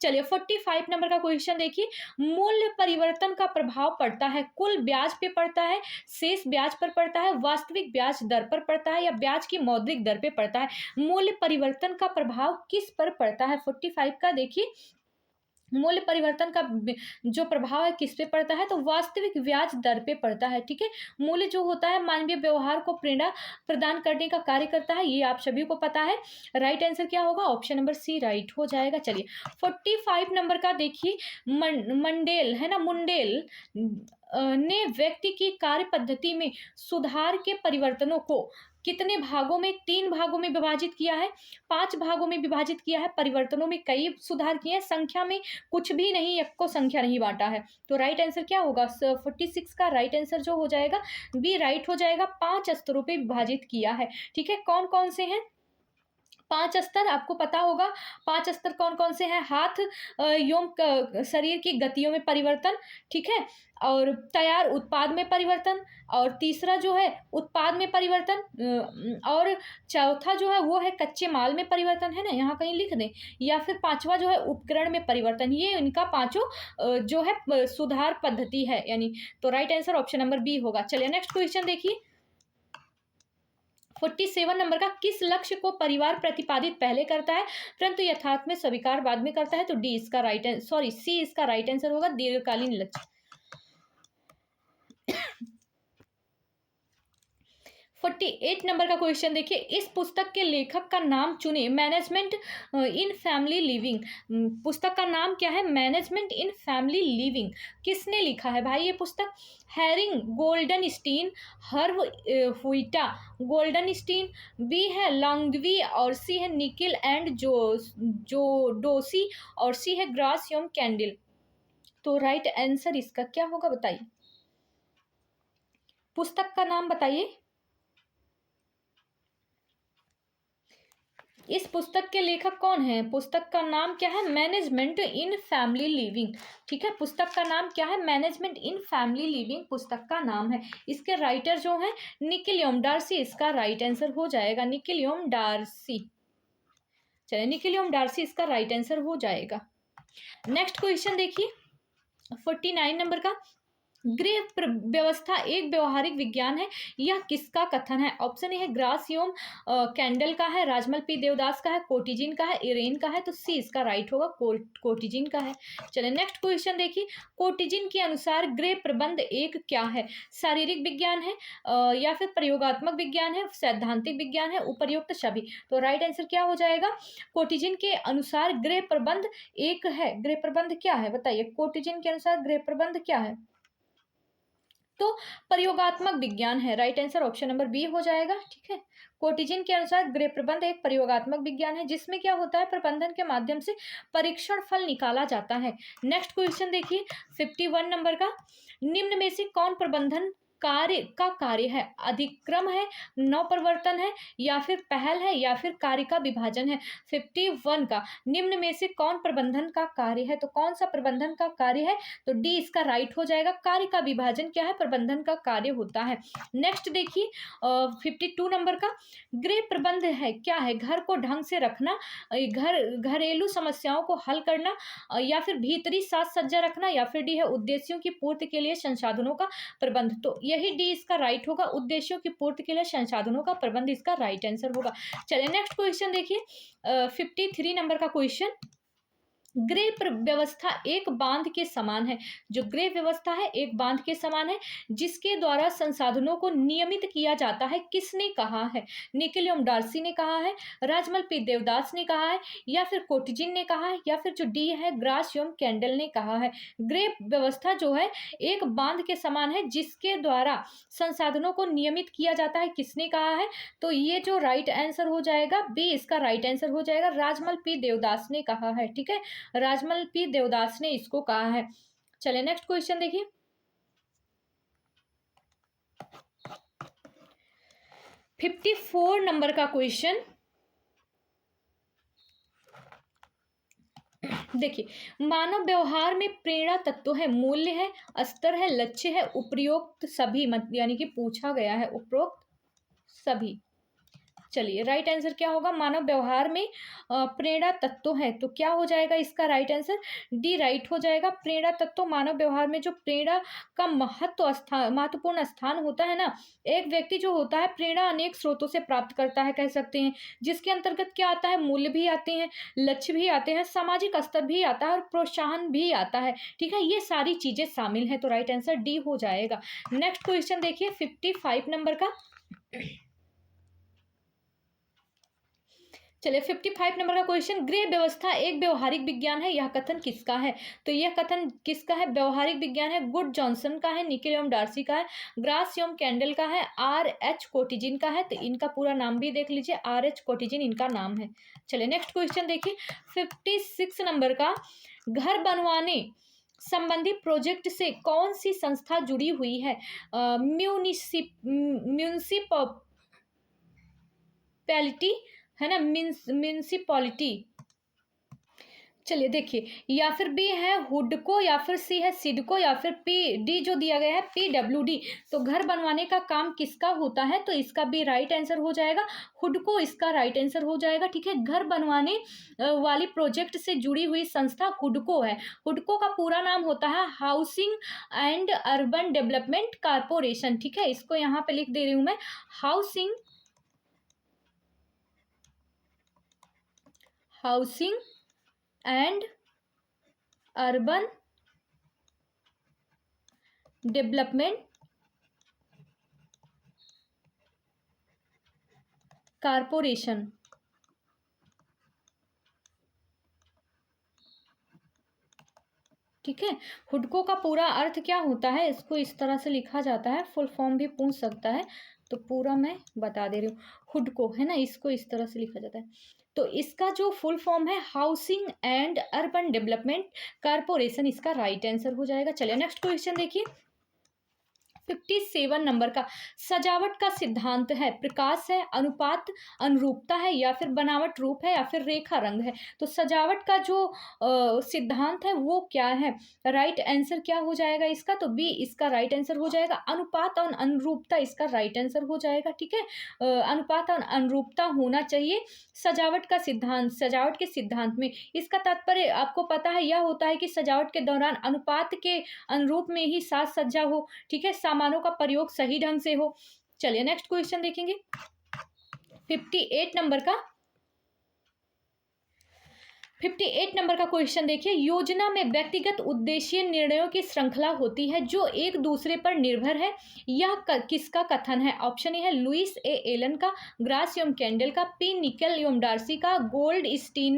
चलिए 45 नंबर का क्वेश्चन देखिए, मूल्य परिवर्तन का प्रभाव पड़ता है कुल ब्याज पे पड़ता है, शेष ब्याज पर पड़ता है, वास्तविक ब्याज दर पर पड़ता है, या ब्याज की मौद्रिक दर पे पड़ता है? मूल्य परिवर्तन का प्रभाव किस पर पड़ता है? 45 का देखिए, मूल्य परिवर्तन का जो प्रभाव है किस पे पड़ता है? तो वास्तविक ब्याज दर पे पड़ता है, ठीक है। मूल्य जो होता है मानवीय व्यवहार को प्रेरणा प्रदान करने का कार्य करता है, ये आप सभी को पता है। राइट आंसर क्या होगा, ऑप्शन नंबर सी राइट हो जाएगा। चलिए 45 नंबर का देखिए, मंडेल है ना, मुंडेल ने व्यक्ति की कार्य पद्धति में सुधार के परिवर्तनों को कितने भागों में, 3 भागों में विभाजित किया है, 5 भागों में विभाजित किया है, परिवर्तनों में कई सुधार किए हैं, संख्या में कुछ भी नहीं, एक को संख्या नहीं बांटा है। तो राइट आंसर क्या होगा, 46 का राइट आंसर जो हो जाएगा बी राइट हो जाएगा। 5 स्तरों पे विभाजित किया है, ठीक है। कौन कौन से हैं 5 स्तर, आपको पता होगा 5 स्तर कौन कौन से हैं? हाथ एवं शरीर की गतियों में परिवर्तन, ठीक है, और तैयार उत्पाद में परिवर्तन, और तीसरा जो है उत्पाद में परिवर्तन, और चौथा जो है वो है कच्चे माल में परिवर्तन, है ना, यहाँ कहीं लिख दें, या फिर पांचवा जो है उपकरण में परिवर्तन। ये इनका पांचों जो है सुधार पद्धति है, यानी तो right answer option number B होगा। चलिए नेक्स्ट क्वेश्चन देखिए 47 नंबर का, किस लक्ष्य को परिवार प्रतिपादित पहले करता है परंतु यथार्थ में स्वीकार बाद में करता है? तो डी इसका राइट सॉरी सी इसका राइट आंसर होगा, दीर्घकालीन लक्ष्य। 48 नंबर का क्वेश्चन देखिए, इस पुस्तक के लेखक का नाम चुने। मैनेजमेंट इन फैमिली लिविंग, पुस्तक का नाम क्या है? Management in family living. किसने लिखा है भाई ये पुस्तक? हैरिंग गोल्डनस्टीन, हर्व हुइटा गोल्डनस्टीन, बी है लॉन्गवी, और सी है निकिल एंड जो डोसी, और सी है ग्रासियम कैंडल। तो राइट आंसर इसका क्या होगा बताइए, पुस्तक का नाम बताइए। इस पुस्तक के लेखक कौन है? पुस्तक का नाम क्या है? मैनेजमेंट इन फैमिली लिविंग, ठीक है। पुस्तक का नाम क्या है? मैनेजमेंट इन फैमिली लिविंग पुस्तक का नाम है। इसके राइटर जो है निकिलियम डार्सी, इसका राइट आंसर हो जाएगा निकिलियम डार्सी। चलिए निकिलियम डार्सी इसका राइट आंसर हो जाएगा। नेक्स्ट क्वेश्चन देखिए 49 नंबर का, गृह व्यवस्था एक व्यवहारिक विज्ञान है, यह किसका कथन है? ऑप्शन ए है ग्रासियम कैंडल का है, राजमल पी देवदास का है, कोटिजिन का है, इरेन का है। तो सी इसका राइट होगा, कोटिजिन का है। चलिए नेक्स्ट क्वेश्चन देखिए, कोटिजिन के अनुसार गृह प्रबंध एक क्या है? शारीरिक विज्ञान है, या फिर प्रयोगात्मक विज्ञान है, सैद्धांतिक विज्ञान है, उपर्युक्त सभी। तो राइट आंसर क्या हो जाएगा, कोटिजिन के अनुसार गृह प्रबंध एक है। गृह प्रबंध क्या है बताइए, कोटिजिन के अनुसार गृह प्रबंध क्या है? तो प्रयोगात्मक विज्ञान है। Right answer option number B हो जाएगा, ठीक है। कोटिजिन के अनुसार गृह प्रबंध एक प्रयोगात्मक विज्ञान है, जिसमें क्या होता है, प्रबंधन के माध्यम से परीक्षण फल निकाला जाता है। नेक्स्ट क्वेश्चन देखिए 51 नंबर का, निम्न में से कौन प्रबंधन कार्य है, अधिक्रम है, नवप्रवर्तन है, या फिर पहल है, या फिर कार्य का विभाजन है। 51 का निम्न में से कौन प्रबंधन का कार्य है? तो कौन सा प्रबंधन का कार्य है? तो डी इसका राइट हो जाएगा। कार्य का विभाजन क्या है? प्रबंधन का कार्य होता है। नेक्स्ट देखिए 52 नंबर का गृह प्रबंध है क्या है? घर को ढंग से रखना, घरेलू समस्याओं को हल करना, या फिर भीतरी साज सज्जा रखना, या फिर डी है उद्देश्यों की पूर्ति के लिए संसाधनों का प्रबंध। तो यही डी इसका राइट होगा, उद्देश्यों की पूर्ति के लिए संसाधनों का प्रबंध इसका राइट आंसर होगा। चलिए नेक्स्ट क्वेश्चन देखिए 53 नंबर का क्वेश्चन। गृह व्यवस्था एक बांध के समान है। जो गृह व्यवस्था है एक बांध के समान है जिसके द्वारा संसाधनों को नियमित किया जाता है। किसने कहा है? निकोलम डार्सी ने कहा है, राजमल पी देवदास ने कहा है, या फिर कोटिजिन ने कहा है, या फिर जो डी है ग्रासियम कैंडल ने कहा है। गृह व्यवस्था जो है एक बांध के समान है जिसके द्वारा संसाधनों को नियमित किया जाता है। किसने कहा है? तो ये जो राइट आंसर हो जाएगा बी इसका राइट आंसर हो जाएगा। राजमल पी देवदास ने कहा है। ठीक है, राजमल पी देवदास ने इसको कहा है। चलिए नेक्स्ट क्वेश्चन देखिए 54 नंबर का क्वेश्चन देखिए, मानव व्यवहार में प्रेरणा तत्व है, मूल्य है, स्तर है, लक्ष्य है, उपरोक्त सभी यानी कि पूछा गया है उपरोक्त सभी। चलिए राइट आंसर क्या होगा? मानव व्यवहार में प्रेरणा तत्व है, तो क्या हो जाएगा इसका राइट आंसर? डी राइट हो जाएगा। प्रेरणा तत्व मानव व्यवहार में जो प्रेरणा का महत्वपूर्ण स्थान होता है ना, एक व्यक्ति जो होता है प्रेरणा अनेक स्रोतों से प्राप्त करता है कह सकते हैं, जिसके अंतर्गत क्या आता है? मूल्य भी आते हैं, लक्ष्य भी आते हैं, सामाजिक स्तर भी आता है और प्रोत्साहन भी आता है। ठीक है, ये सारी चीजें शामिल है, तो राइट आंसर डी हो जाएगा। नेक्स्ट क्वेश्चन देखिए 55 नंबर का। चलिए 55 नंबर का क्वेश्चन, गृह व्यवस्था एक व्यवहारिक विज्ञान है, यह कथन किसका है? तो यह कथन किसका है? व्यवहारिक विज्ञान है, गुड जॉनसन का है, निकोलम डार्सी का है, ग्रासियम कैंडल का है, R.H. कोटिजिन का है। तो इनका पूरा नाम भी देख लीजिए, R.H. कोटिजिन इनका नाम है। चलिए नेक्स्ट क्वेश्चन देखिए 56 नंबर का, घर बनवाने संबंधी प्रोजेक्ट से कौन सी संस्था जुड़ी हुई है? म्यूनिसिपैलिटी है ना, म्यूनिसिपैलिटी। चलिए देखिए, या फिर बी है हुडको, या फिर सी है सिडको, या फिर पी डी जो दिया गया है PWD। तो घर बनवाने का काम किसका होता है? तो इसका भी राइट आंसर हो जाएगा, हुडको इसका राइट आंसर हो जाएगा। ठीक है, घर बनवाने वाली प्रोजेक्ट से जुड़ी हुई संस्था हुडको है। हुडको का पूरा नाम होता है housing and urban development corporation. ठीक है, इसको यहाँ पे लिख दे रही हूँ मैं, housing and urban development corporation. ठीक है, हुडको का पूरा अर्थ क्या होता है, इसको इस तरह से लिखा जाता है, फुल फॉर्म भी पूछ सकता है, तो पूरा मैं बता दे रही हूँ। हुडको है ना, इसको इस तरह से लिखा जाता है। तो इसका जो फुल फॉर्म है housing and urban development corporation, इसका राइट आंसर हो जाएगा। चलिए नेक्स्ट क्वेश्चन देखिए 57 नंबर का, सजावट का सिद्धांत है, प्रकाश है, अनुपात अनुरूपता है, या फिर बनावट रूप है, या फिर रेखा रंग है। तो सजावट का जो सिद्धांत है वो क्या है? राइट आंसर क्या हो जाएगा इसका? तो बी इसका राइट आंसर हो जाएगा। अनुपात और अनुरूपता इसका राइट आंसर हो जाएगा। ठीक है, अनुपात और अनुरूपता होना चाहिए सजावट का सिद्धांत, सजावट के सिद्धांत में। इसका तात्पर्य आपको पता है, यह होता है कि सजावट के दौरान अनुपात के अनुरूप में ही साज सज्जा हो। ठीक है, सामानों का प्रयोग सही ढंग से हो। चलिए नेक्स्ट क्वेश्चन देखेंगे 58 नंबर का। 58 नंबर का क्वेश्चन देखिए, योजना में व्यक्तिगत उद्देश्य निर्णयों की श्रृंखला होती है जो एक दूसरे पर निर्भर है, यह किसका कथन है? ऑप्शन ए है लुइस ए एलन का, ग्रासियम कैंडल का, पी निकोलम डार्सी का, गोल्डस्टीन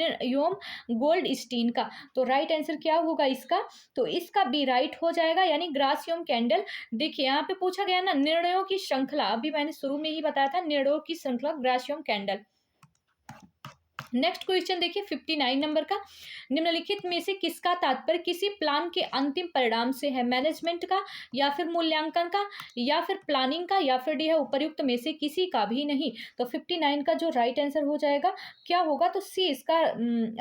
का। तो राइट आंसर क्या होगा इसका? तो इसका बी राइट हो जाएगा, यानी ग्रासियम कैंडल। देखिए यहाँ पे पूछा गया ना निर्णयों की श्रृंखला, अभी मैंने शुरू में ही बताया था निर्णयों की श्रृंखला ग्रासियम कैंडल। नेक्स्ट क्वेश्चन देखिए 59 नंबर का, निम्नलिखित में से किसका तात्पर्य किसी प्लान के अंतिम परिणाम से है? मैनेजमेंट का, या फिर मूल्यांकन का, या फिर प्लानिंग का, या फिर डी है उपर्युक्त में से किसी का भी नहीं। तो 59 का जो राइट आंसर हो जाएगा क्या होगा? तो सी इसका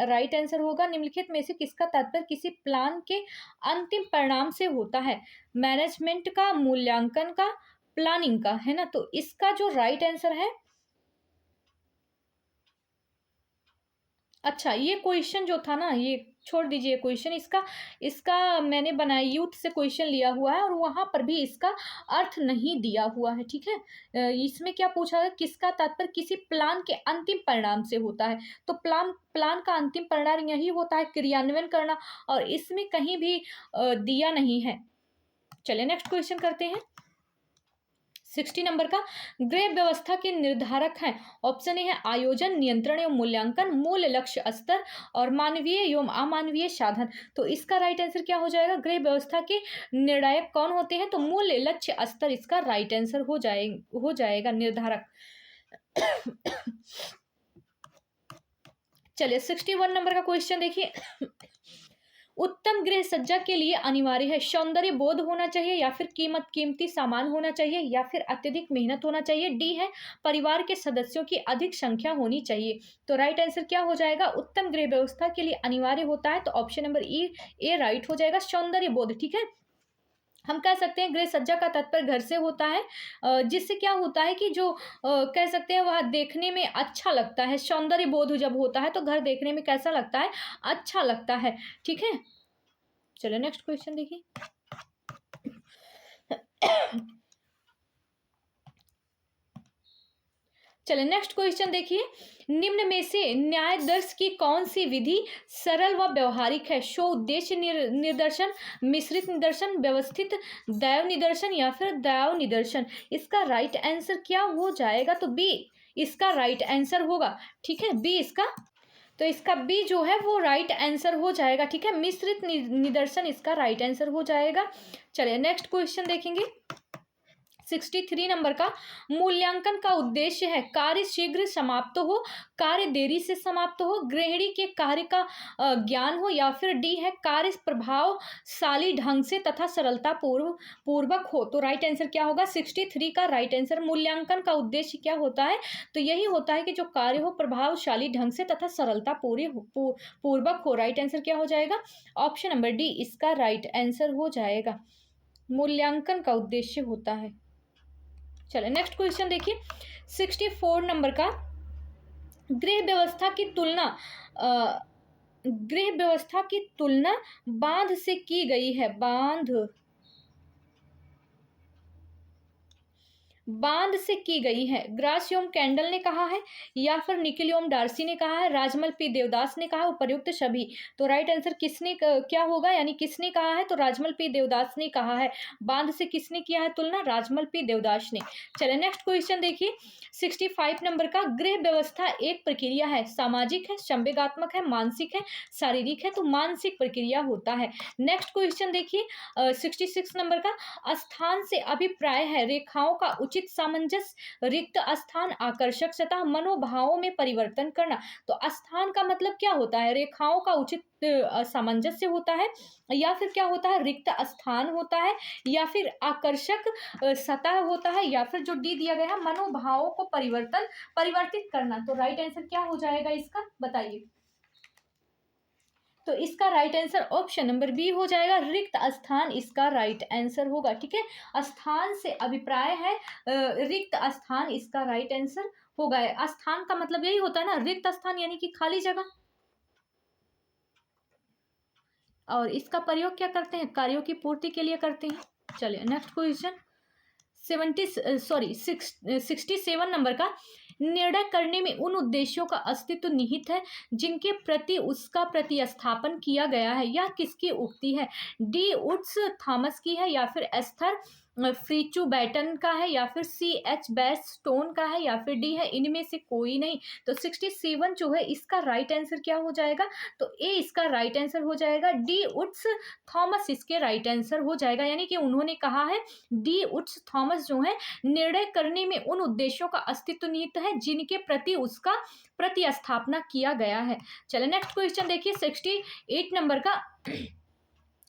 राइट आंसर होगा। निम्नलिखित में से किसका तात्पर्य किसी प्लान के अंतिम परिणाम से होता है? मैनेजमेंट का, मूल्यांकन का, प्लानिंग का, है ना। तो इसका जो राइट आंसर है, अच्छा ये क्वेश्चन जो था ना, ये छोड़ दीजिए क्वेश्चन, इसका इसका मैंने बनाया यूथ से क्वेश्चन लिया हुआ है और वहां पर भी इसका अर्थ नहीं दिया हुआ है, ठीक है। इसमें क्या पूछा है? किसका तात्पर्य किसी प्लान के अंतिम परिणाम से होता है। तो प्लान प्लान का अंतिम परिणाम यही होता है क्रियान्वयन करना, और इसमें कहीं भी दिया नहीं है। चलिए नेक्स्ट क्वेश्चन करते हैं। 60 नंबर का, गृह व्यवस्था के निर्धारक हैं। ऑप्शन ए है आयोजन, नियंत्रण एवं मूल्यांकन, मूल लक्ष्य स्तर और मानवीय एवं अमानवीय साधन। तो इसका राइट आंसर क्या हो जाएगा? गृह व्यवस्था के निर्णायक कौन होते हैं? तो मूल लक्ष्य स्तर इसका राइट आंसर हो जाएगा निर्धारक। चलिए 61 नंबर का क्वेश्चन देखिए। उत्तम गृह सज्जा के लिए अनिवार्य है सौंदर्य बोध होना चाहिए, या फिर कीमती सामान होना चाहिए, या फिर अत्यधिक मेहनत होना चाहिए, डी है परिवार के सदस्यों की अधिक संख्या होनी चाहिए। तो राइट आंसर क्या हो जाएगा? उत्तम गृह व्यवस्था के लिए अनिवार्य होता है, तो ऑप्शन नंबर ए राइट हो जाएगा, सौंदर्य बोध, ठीक है। हम कह सकते हैं गृह सज्जा का तात्पर्य घर से होता है, जिससे क्या होता है कि जो कह सकते हैं वह देखने में अच्छा लगता है। सौंदर्य बोध जब होता है तो घर देखने में कैसा लगता है? अच्छा लगता है, ठीक है। चलो नेक्स्ट क्वेश्चन देखिए। चलिए नेक्स्ट क्वेश्चन देखिए। निम्न में से न्याय दर्श की कौन सी विधि सरल व व्यवहारिक है? शो उद्देश्य निदर्शन, मिश्रित निदर्शन, व्यवस्थित दैव निदर्शन, या फिर दैव निदर्शन। इसका राइट आंसर क्या हो जाएगा? तो बी इसका राइट आंसर होगा, ठीक है। बी इसका, तो इसका बी जो है वो राइट आंसर हो जाएगा, ठीक है। मिश्रित निदर्शन इसका राइट आंसर हो जाएगा। चलिए नेक्स्ट क्वेश्चन देखेंगे। 63 नंबर का, मूल्यांकन का उद्देश्य है कार्य शीघ्र समाप्त हो, कार्य देरी से समाप्त हो, गृहिणी के कार्य का ज्ञान हो, या फिर डी है कार्य प्रभावशाली ढंग से तथा सरलता पूर्वक हो। तो राइट आंसर क्या होगा? 63 का राइट आंसर, मूल्यांकन का उद्देश्य क्या होता है? तो यही होता है कि जो कार्य हो प्रभावशाली ढंग से तथा सरलता पूर्वक हो। राइट आंसर क्या हो जाएगा? ऑप्शन नंबर डी इसका राइट आंसर हो जाएगा, मूल्यांकन का उद्देश्य होता है। चलिए नेक्स्ट क्वेश्चन देखिए। 64 नंबर का, गृह व्यवस्था की तुलना बांध से की गई है। बांध से की गई है। ग्रासियोम कैंडल ने कहा है, या फिर निकिलियम डार्सी ने कहा है, राजमल पी देवदास ने कहा, उपर्युक्त सभी। तो राइट आंसर किसने क्या होगा, यानी किसने कहा है? तो राजमल पी देवदास ने कहा है। बांध से किसने किया है तुलना? राजमल पी देवदास ने। चलिए नेक्स्ट क्वेश्चन देखिए। 65 नंबर का, गृह व्यवस्था एक प्रक्रिया है, सामाजिक है, संवेगात्मक है, मानसिक है, शारीरिक है। तो मानसिक प्रक्रिया होता है। नेक्स्ट क्वेश्चन देखिए 66 नंबर का, स्थान से अभिप्राय है रेखाओं का उचित सामंजस्य, रिक्त स्थान, आकर्षक सतह, मनोभावों में परिवर्तन करना। तो स्थान का मतलब क्या होता है? रेखाओं का उचित सामंजस्य होता है, या फिर क्या होता है? रिक्त स्थान होता है, या फिर आकर्षक सतह होता है, या फिर जो डी दिया गया है मनोभावों को परिवर्तित करना। तो राइट आंसर क्या हो जाएगा इसका, बताइए। तो इसका right answer option number B हो जाएगा, रिक्त स्थान इसका राइट आंसर होगा, ठीक है। स्थान से अभिप्राय है रिक्त स्थान इसका राइट आंसर होगा। स्थान का मतलब यही होता है ना, रिक्त स्थान यानी कि खाली जगह। और इसका प्रयोग क्या करते हैं? कार्यों की पूर्ति के लिए करते हैं। चलिए नेक्स्ट क्वेश्चन 67 नंबर का, निर्णय करने में उन उद्देश्यों का अस्तित्व निहित है जिनके प्रति उसका प्रतिस्थापन किया गया है। यह किसकी उक्ति है? डी वुड्स थॉमस की है, या फिर एस्थर फ्रीचू बैटन का है, या फिर सी एच बेस्टोन का है, या फिर डी है इनमें से कोई नहीं। तो 67 जो है इसका राइट आंसर क्या हो जाएगा, तो ए इसका राइट आंसर हो जाएगा। डी उड्स थॉमस इसके राइट आंसर हो जाएगा, यानी कि उन्होंने कहा है डी उड्स थॉमस जो है निर्णय करने में उन उद्देश्यों का अस्तित्व निहित है जिनके प्रति उसका प्रतिस्थापना किया गया है। चलिए नेक्स्ट क्वेश्चन देखिए 68 नंबर का।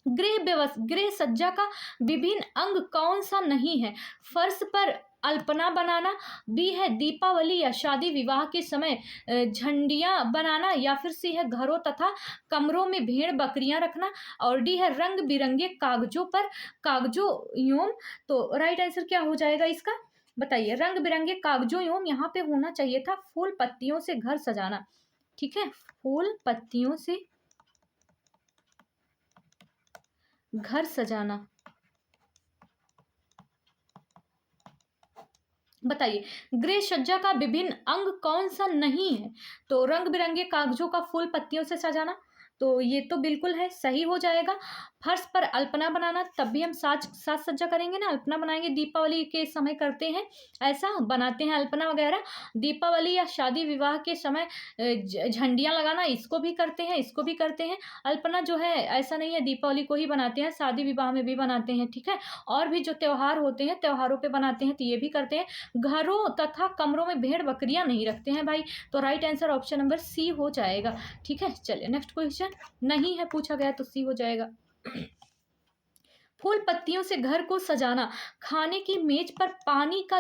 गृह सज्जा का विभिन्न अंग कौन सा नहीं है। फर्श पर अल्पना बनाना, बी है दीपावली या शादी विवाह के समय झंडियां बनाना, या फिर सी है घरों तथा कमरों में भेड़ बकरियां रखना, और डी है रंग बिरंगे कागजों एवं। तो राइट आंसर क्या हो जाएगा इसका, बताइए। रंग बिरंगे कागजों एवं यहाँ पे होना चाहिए था फूल पत्तियों से घर सजाना। ठीक है, फूल पत्तियों से घर सजाना। बताइए गृह सज्जा का विभिन्न अंग कौन सा नहीं है, तो रंग बिरंगे कागजों का फूल पत्तियों से सजाना, तो ये तो बिल्कुल है, सही हो जाएगा। फर्श पर अल्पना बनाना, तब भी हम साज सज्जा करेंगे ना, अल्पना बनाएंगे, दीपावली के समय करते हैं, ऐसा बनाते हैं अल्पना वगैरह। दीपावली या शादी विवाह के समय झंडियां लगाना, इसको भी करते हैं, इसको भी करते हैं। अल्पना जो है ऐसा नहीं है दीपावली को ही बनाते हैं, शादी विवाह में भी बनाते हैं। ठीक है, और भी जो त्योहार होते हैं त्योहारों पे बनाते हैं, तो ये भी करते हैं। घरों तथा कमरों में भेड़ बकरियां नहीं रखते हैं भाई, तो right answer option number C हो जाएगा। ठीक है, चलिए नेक्स्ट क्वेश्चन, नहीं है पूछा गया तो सी हो जाएगा। फूल पत्तियों से घर को सजाना, खाने की मेज पर पानी का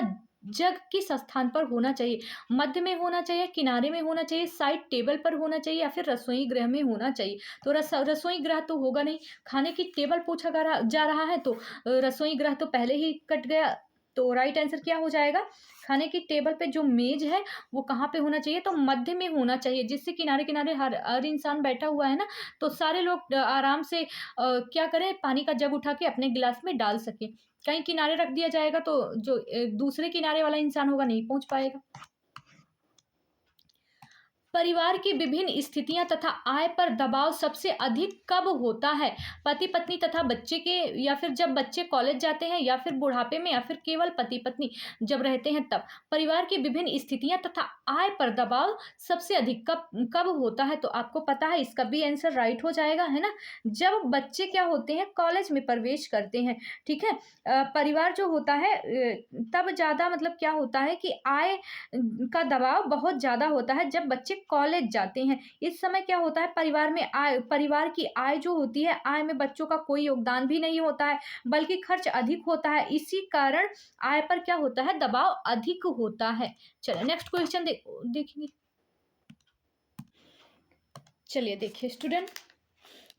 जग किस स्थान पर होना चाहिए, मध्य में होना चाहिए, किनारे में होना चाहिए, साइड टेबल पर होना चाहिए, या फिर रसोई गृह में होना चाहिए। तो रसोई गृह तो होगा नहीं, खाने की टेबल पूछा जा रहा है, तो रसोई गृह तो पहले ही कट गया। तो राइट आंसर क्या हो जाएगा, खाने की टेबल पे जो मेज है वो कहाँ पे होना चाहिए, तो मध्य में होना चाहिए, जिससे किनारे किनारे हर इंसान बैठा हुआ है ना, तो सारे लोग आराम से क्या करें, पानी का जग उठा के अपने गिलास में डाल सके। कहीं किनारे रख दिया जाएगा तो जो दूसरे किनारे वाला इंसान होगा नहीं पहुंच पाएगा। परिवार की विभिन्न स्थितियां तथा आय पर दबाव सबसे अधिक कब होता है, पति पत्नी तथा बच्चे के, या फिर जब बच्चे कॉलेज जाते हैं, या फिर बुढ़ापे में, या फिर केवल पति पत्नी जब रहते हैं तब। परिवार की विभिन्न स्थितियां तथा आय पर दबाव सबसे अधिक कब होता है, तो आपको पता है इसका भी आंसर राइट हो जाएगा, है ना, जब बच्चे क्या होते हैं, कॉलेज में प्रवेश करते हैं। ठीक है, परिवार जो होता है तब ज्यादा मतलब क्या होता है कि आय का दबाव बहुत ज्यादा होता है जब बच्चे कॉलेज जाते हैं। इस समय क्या होता है, परिवार की आय जो होती है, आय में बच्चों का कोई योगदान भी नहीं होता है, बल्कि खर्च अधिक होता है, इसी कारण आय पर क्या होता है, दबाव अधिक होता है। चलिए नेक्स्ट क्वेश्चन देखेंगे। चलिए देखिए स्टूडेंट,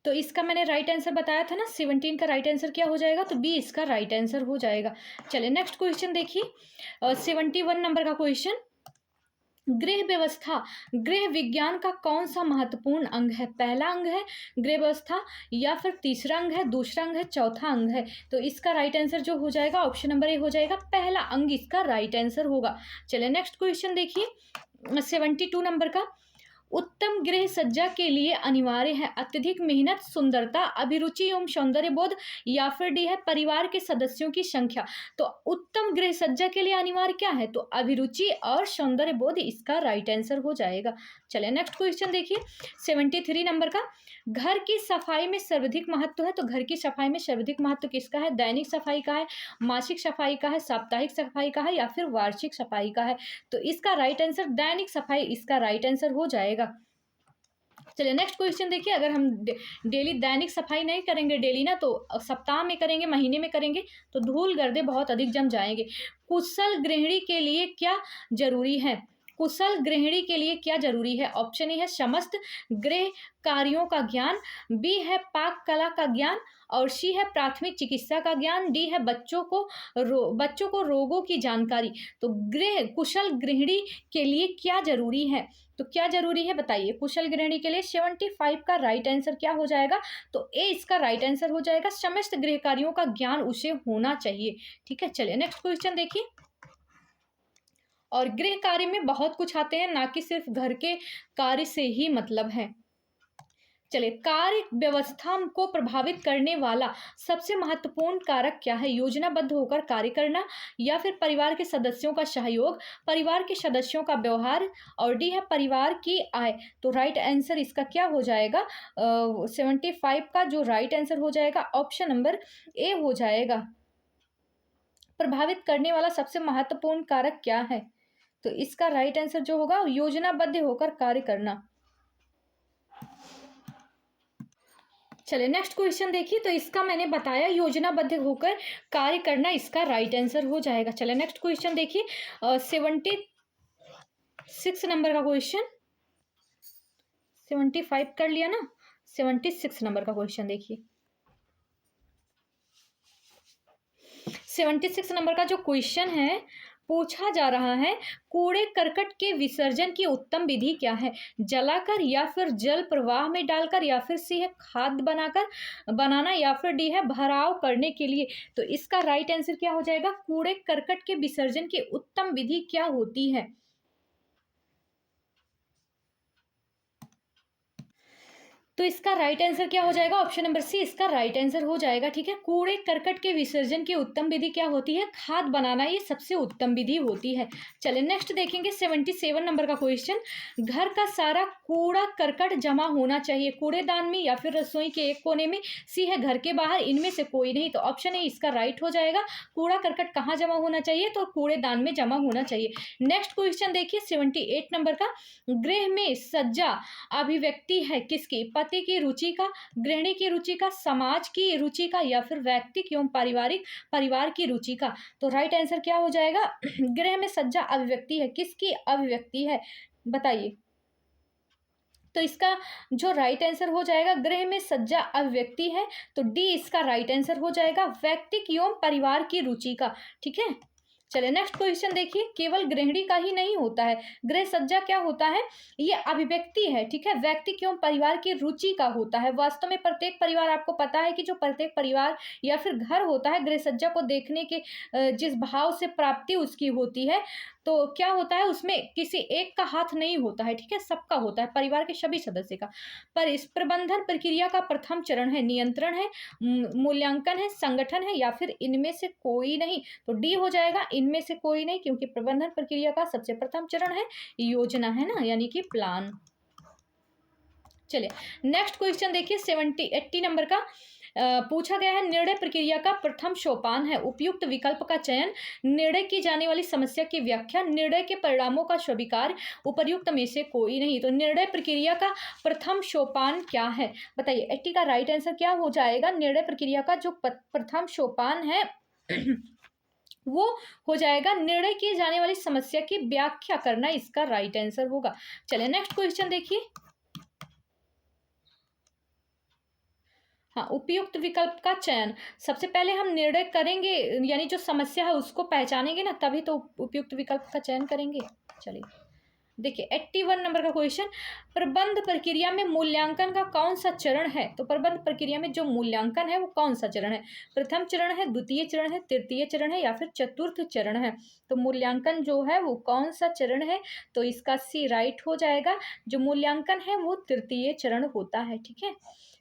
तो इसका मैंने राइट आंसर बताया था ना, 17 का राइट आंसर क्या हो जाएगा, तो बी इसका राइट आंसर हो जाएगा। चलिए नेक्स्ट क्वेश्चन देखिए, 71 नंबर का क्वेश्चन। गृह व्यवस्था गृह विज्ञान का कौन सा महत्वपूर्ण अंग है, पहला अंग है गृह व्यवस्था, या फिर तीसरा अंग है, दूसरा अंग है, चौथा अंग है। तो इसका राइट आंसर जो हो जाएगा ऑप्शन नंबर ए हो जाएगा, पहला अंग इसका राइट आंसर होगा। चलिए नेक्स्ट क्वेश्चन देखिए 72 नंबर का। उत्तम गृह सज्जा के लिए अनिवार्य है अत्यधिक मेहनत, सुंदरता, अभिरुचि एवं सौंदर्य बोध, या फिर डी है परिवार के सदस्यों की संख्या। तो उत्तम गृह सज्जा के लिए अनिवार्य क्या है, तो अभिरुचि और सौंदर्य बोध इसका राइट आंसर हो जाएगा। चलिए नेक्स्ट क्वेश्चन देखिए 73 नंबर का। घर की सफाई में सर्वाधिक महत्व है, तो घर की सफाई में सर्वाधिक महत्व किसका है, दैनिक सफाई का है, मासिक सफाई का है, साप्ताहिक सफाई का है, या फिर वार्षिक सफाई का है। तो इसका राइट आंसर दैनिक सफाई इसका राइट आंसर हो जाएगा। चलिए नेक्स्ट क्वेश्चन देखिए, अगर हम डेली दैनिक सफाई नहीं करेंगे डेली ना, तो सप्ताह में करेंगे, महीने में करेंगे, तो धूल गर्दे बहुत अधिक जम जाएंगे। कुशल गृहिणी के लिए क्या जरूरी है, कुशल गृहिणी के लिए क्या जरूरी है, ऑप्शन ए है समस्त गृह कार्यों का ज्ञान, बी है पाक कला का ज्ञान, और सी है प्राथमिक चिकित्सा का ज्ञान, डी है बच्चों को रोगों की जानकारी। तो कुशल गृहिणी के लिए क्या जरूरी है, तो क्या जरूरी है बताइए, कुशल गृहिणी के लिए 75 का राइट आंसर क्या हो जाएगा, तो ए इसका राइट आंसर हो जाएगा, समस्त गृह कार्यों का ज्ञान उसे होना चाहिए। ठीक है, चलिए नेक्स्ट क्वेश्चन देखिए। और गृह कार्य में बहुत कुछ आते हैं, ना कि सिर्फ घर के कार्य से ही मतलब है। चलिए, कार्य व्यवस्था को प्रभावित करने वाला सबसे महत्वपूर्ण कारक क्या है? योजनाबद्ध होकर कार्य करना, या फिर परिवार के सदस्यों का सहयोग, परिवार के सदस्यों का व्यवहार, और डी है परिवार की आय। तो राइट आंसर इसका क्या हो जाएगा? 75 का जो राइट आंसर हो जाएगा ऑप्शन नंबर ए हो जाएगा। प्रभावित करने वाला सबसे महत्वपूर्ण कारक क्या है? तो इसका राइट आंसर जो होगा योजनाबद्ध होकर कार्य करना। चलिए नेक्स्ट क्वेश्चन देखिए, तो इसका मैंने बताया योजनाबद्ध होकर कार्य करना इसका राइट आंसर हो जाएगा। चलिए नेक्स्ट क्वेश्चन देखिए, 76 नंबर का क्वेश्चन, 75 कर लिया ना, 76 नंबर का क्वेश्चन देखिए। 76 नंबर का जो क्वेश्चन है, पूछा जा रहा है कूड़े करकट के विसर्जन की उत्तम विधि क्या है? जलाकर, या फिर जल प्रवाह में डालकर, या फिर सी है खाद बनाना, या फिर डी है भराव करने के लिए। तो इसका राइट आंसर क्या हो जाएगा? कूड़े करकट के विसर्जन की उत्तम विधि क्या होती है? तो इसका राइट आंसर क्या हो जाएगा? ऑप्शन नंबर सी इसका राइट आंसर हो जाएगा। ठीक है, कूड़े करकट के विसर्जन की उत्तम विधि क्या होती है? खाद बनाना, ये सबसे उत्तम विधि होती है। चलिए नेक्स्ट देखेंगे 77 नंबर का क्वेश्चन, घर का सारा कूड़ा करकट जमा होना चाहिए कूड़ेदान में, या फिर रसोई के एक कोने में, सी है घर के बाहर, इनमें से कोई नहीं। तो ऑप्शन ए इसका राइट हो जाएगा। कूड़ा करकट कहाँ जमा होना चाहिए? तो कूड़ेदान में जमा होना चाहिए। नेक्स्ट क्वेश्चन देखिए 78 नंबर का, गृह में सज्जा अभिव्यक्ति है किसकी? पति की रुचि का, गृहिणी की रुचि का, समाज की रुचि का, या फिर व्यक्तिक एवं परिवार की रुचि का। तो राइट आंसर क्या हो जाएगा? गृह में सज्जा अभिव्यक्ति है, किसकी अभिव्यक्ति है बताइए? तो इसका जो राइट आंसर हो जाएगा गृह में सज्जा अभिव्यक्ति है, तो डी इसका राइट आंसर हो जाएगा, व्यक्तिक एवं परिवार की रुचि का। ठीक है, चलिए नेक्स्ट क्वेश्चन देखिए, केवल गृहिणी का ही नहीं होता है गृह सज्जा, क्या होता है? ये अभिव्यक्ति है। ठीक है, व्यक्ति एवं परिवार की रुचि का होता है। वास्तव में प्रत्येक परिवार, आपको पता है कि जो प्रत्येक परिवार या फिर घर होता है, गृह सज्जा को देखने के जिस भाव से प्राप्ति उसकी होती है, तो क्या होता है उसमें किसी एक का हाथ नहीं होता है। ठीक है, सबका होता है, परिवार के सभी सदस्य का। पर इस प्रबंधन प्रक्रिया का प्रथम चरण है नियंत्रण है, मूल्यांकन है, संगठन है, या फिर इनमें से कोई नहीं। तो डी हो जाएगा इनमें से कोई नहीं, क्योंकि प्रबंधन प्रक्रिया का सबसे प्रथम चरण है योजना, है ना, यानी कि प्लान। चलिए नेक्स्ट क्वेश्चन देखिए 80 नंबर का, पूछा गया है निर्णय प्रक्रिया का प्रथम सोपान है उपयुक्त विकल्प का चयन, निर्णय की जाने वाली समस्या की व्याख्या, निर्णय के परिणामों का स्वीकार, उपर्युक्त में से कोई नहीं। तो निर्णय प्रक्रिया का प्रथम सोपान क्या है बताइए? 80 का राइट आंसर क्या हो जाएगा? निर्णय प्रक्रिया का जो प्रथम सोपान है वो हो जाएगा निर्णय की जाने वाली समस्या की व्याख्या करना, इसका राइट आंसर होगा। चलिए नेक्स्ट क्वेश्चन देखिए, हाँ, उपयुक्त विकल्प का चयन। सबसे पहले हम निर्णय करेंगे, यानी जो समस्या है उसको पहचानेंगे ना, तभी तो उपयुक्त विकल्प का चयन करेंगे। चलिए देखिए 81 नंबर का क्वेश्चन, प्रबंध प्रक्रिया में मूल्यांकन का कौन सा चरण है? तो प्रबंध प्रक्रिया में जो मूल्यांकन है वो कौन सा चरण है? प्रथम चरण है, द्वितीय चरण है, तृतीय चरण है, या फिर चतुर्थ चरण है? तो मूल्यांकन जो है वो कौन सा चरण है? तो इसका सी राइट हो जाएगा। जो मूल्यांकन है वो तृतीय चरण होता है। ठीक है,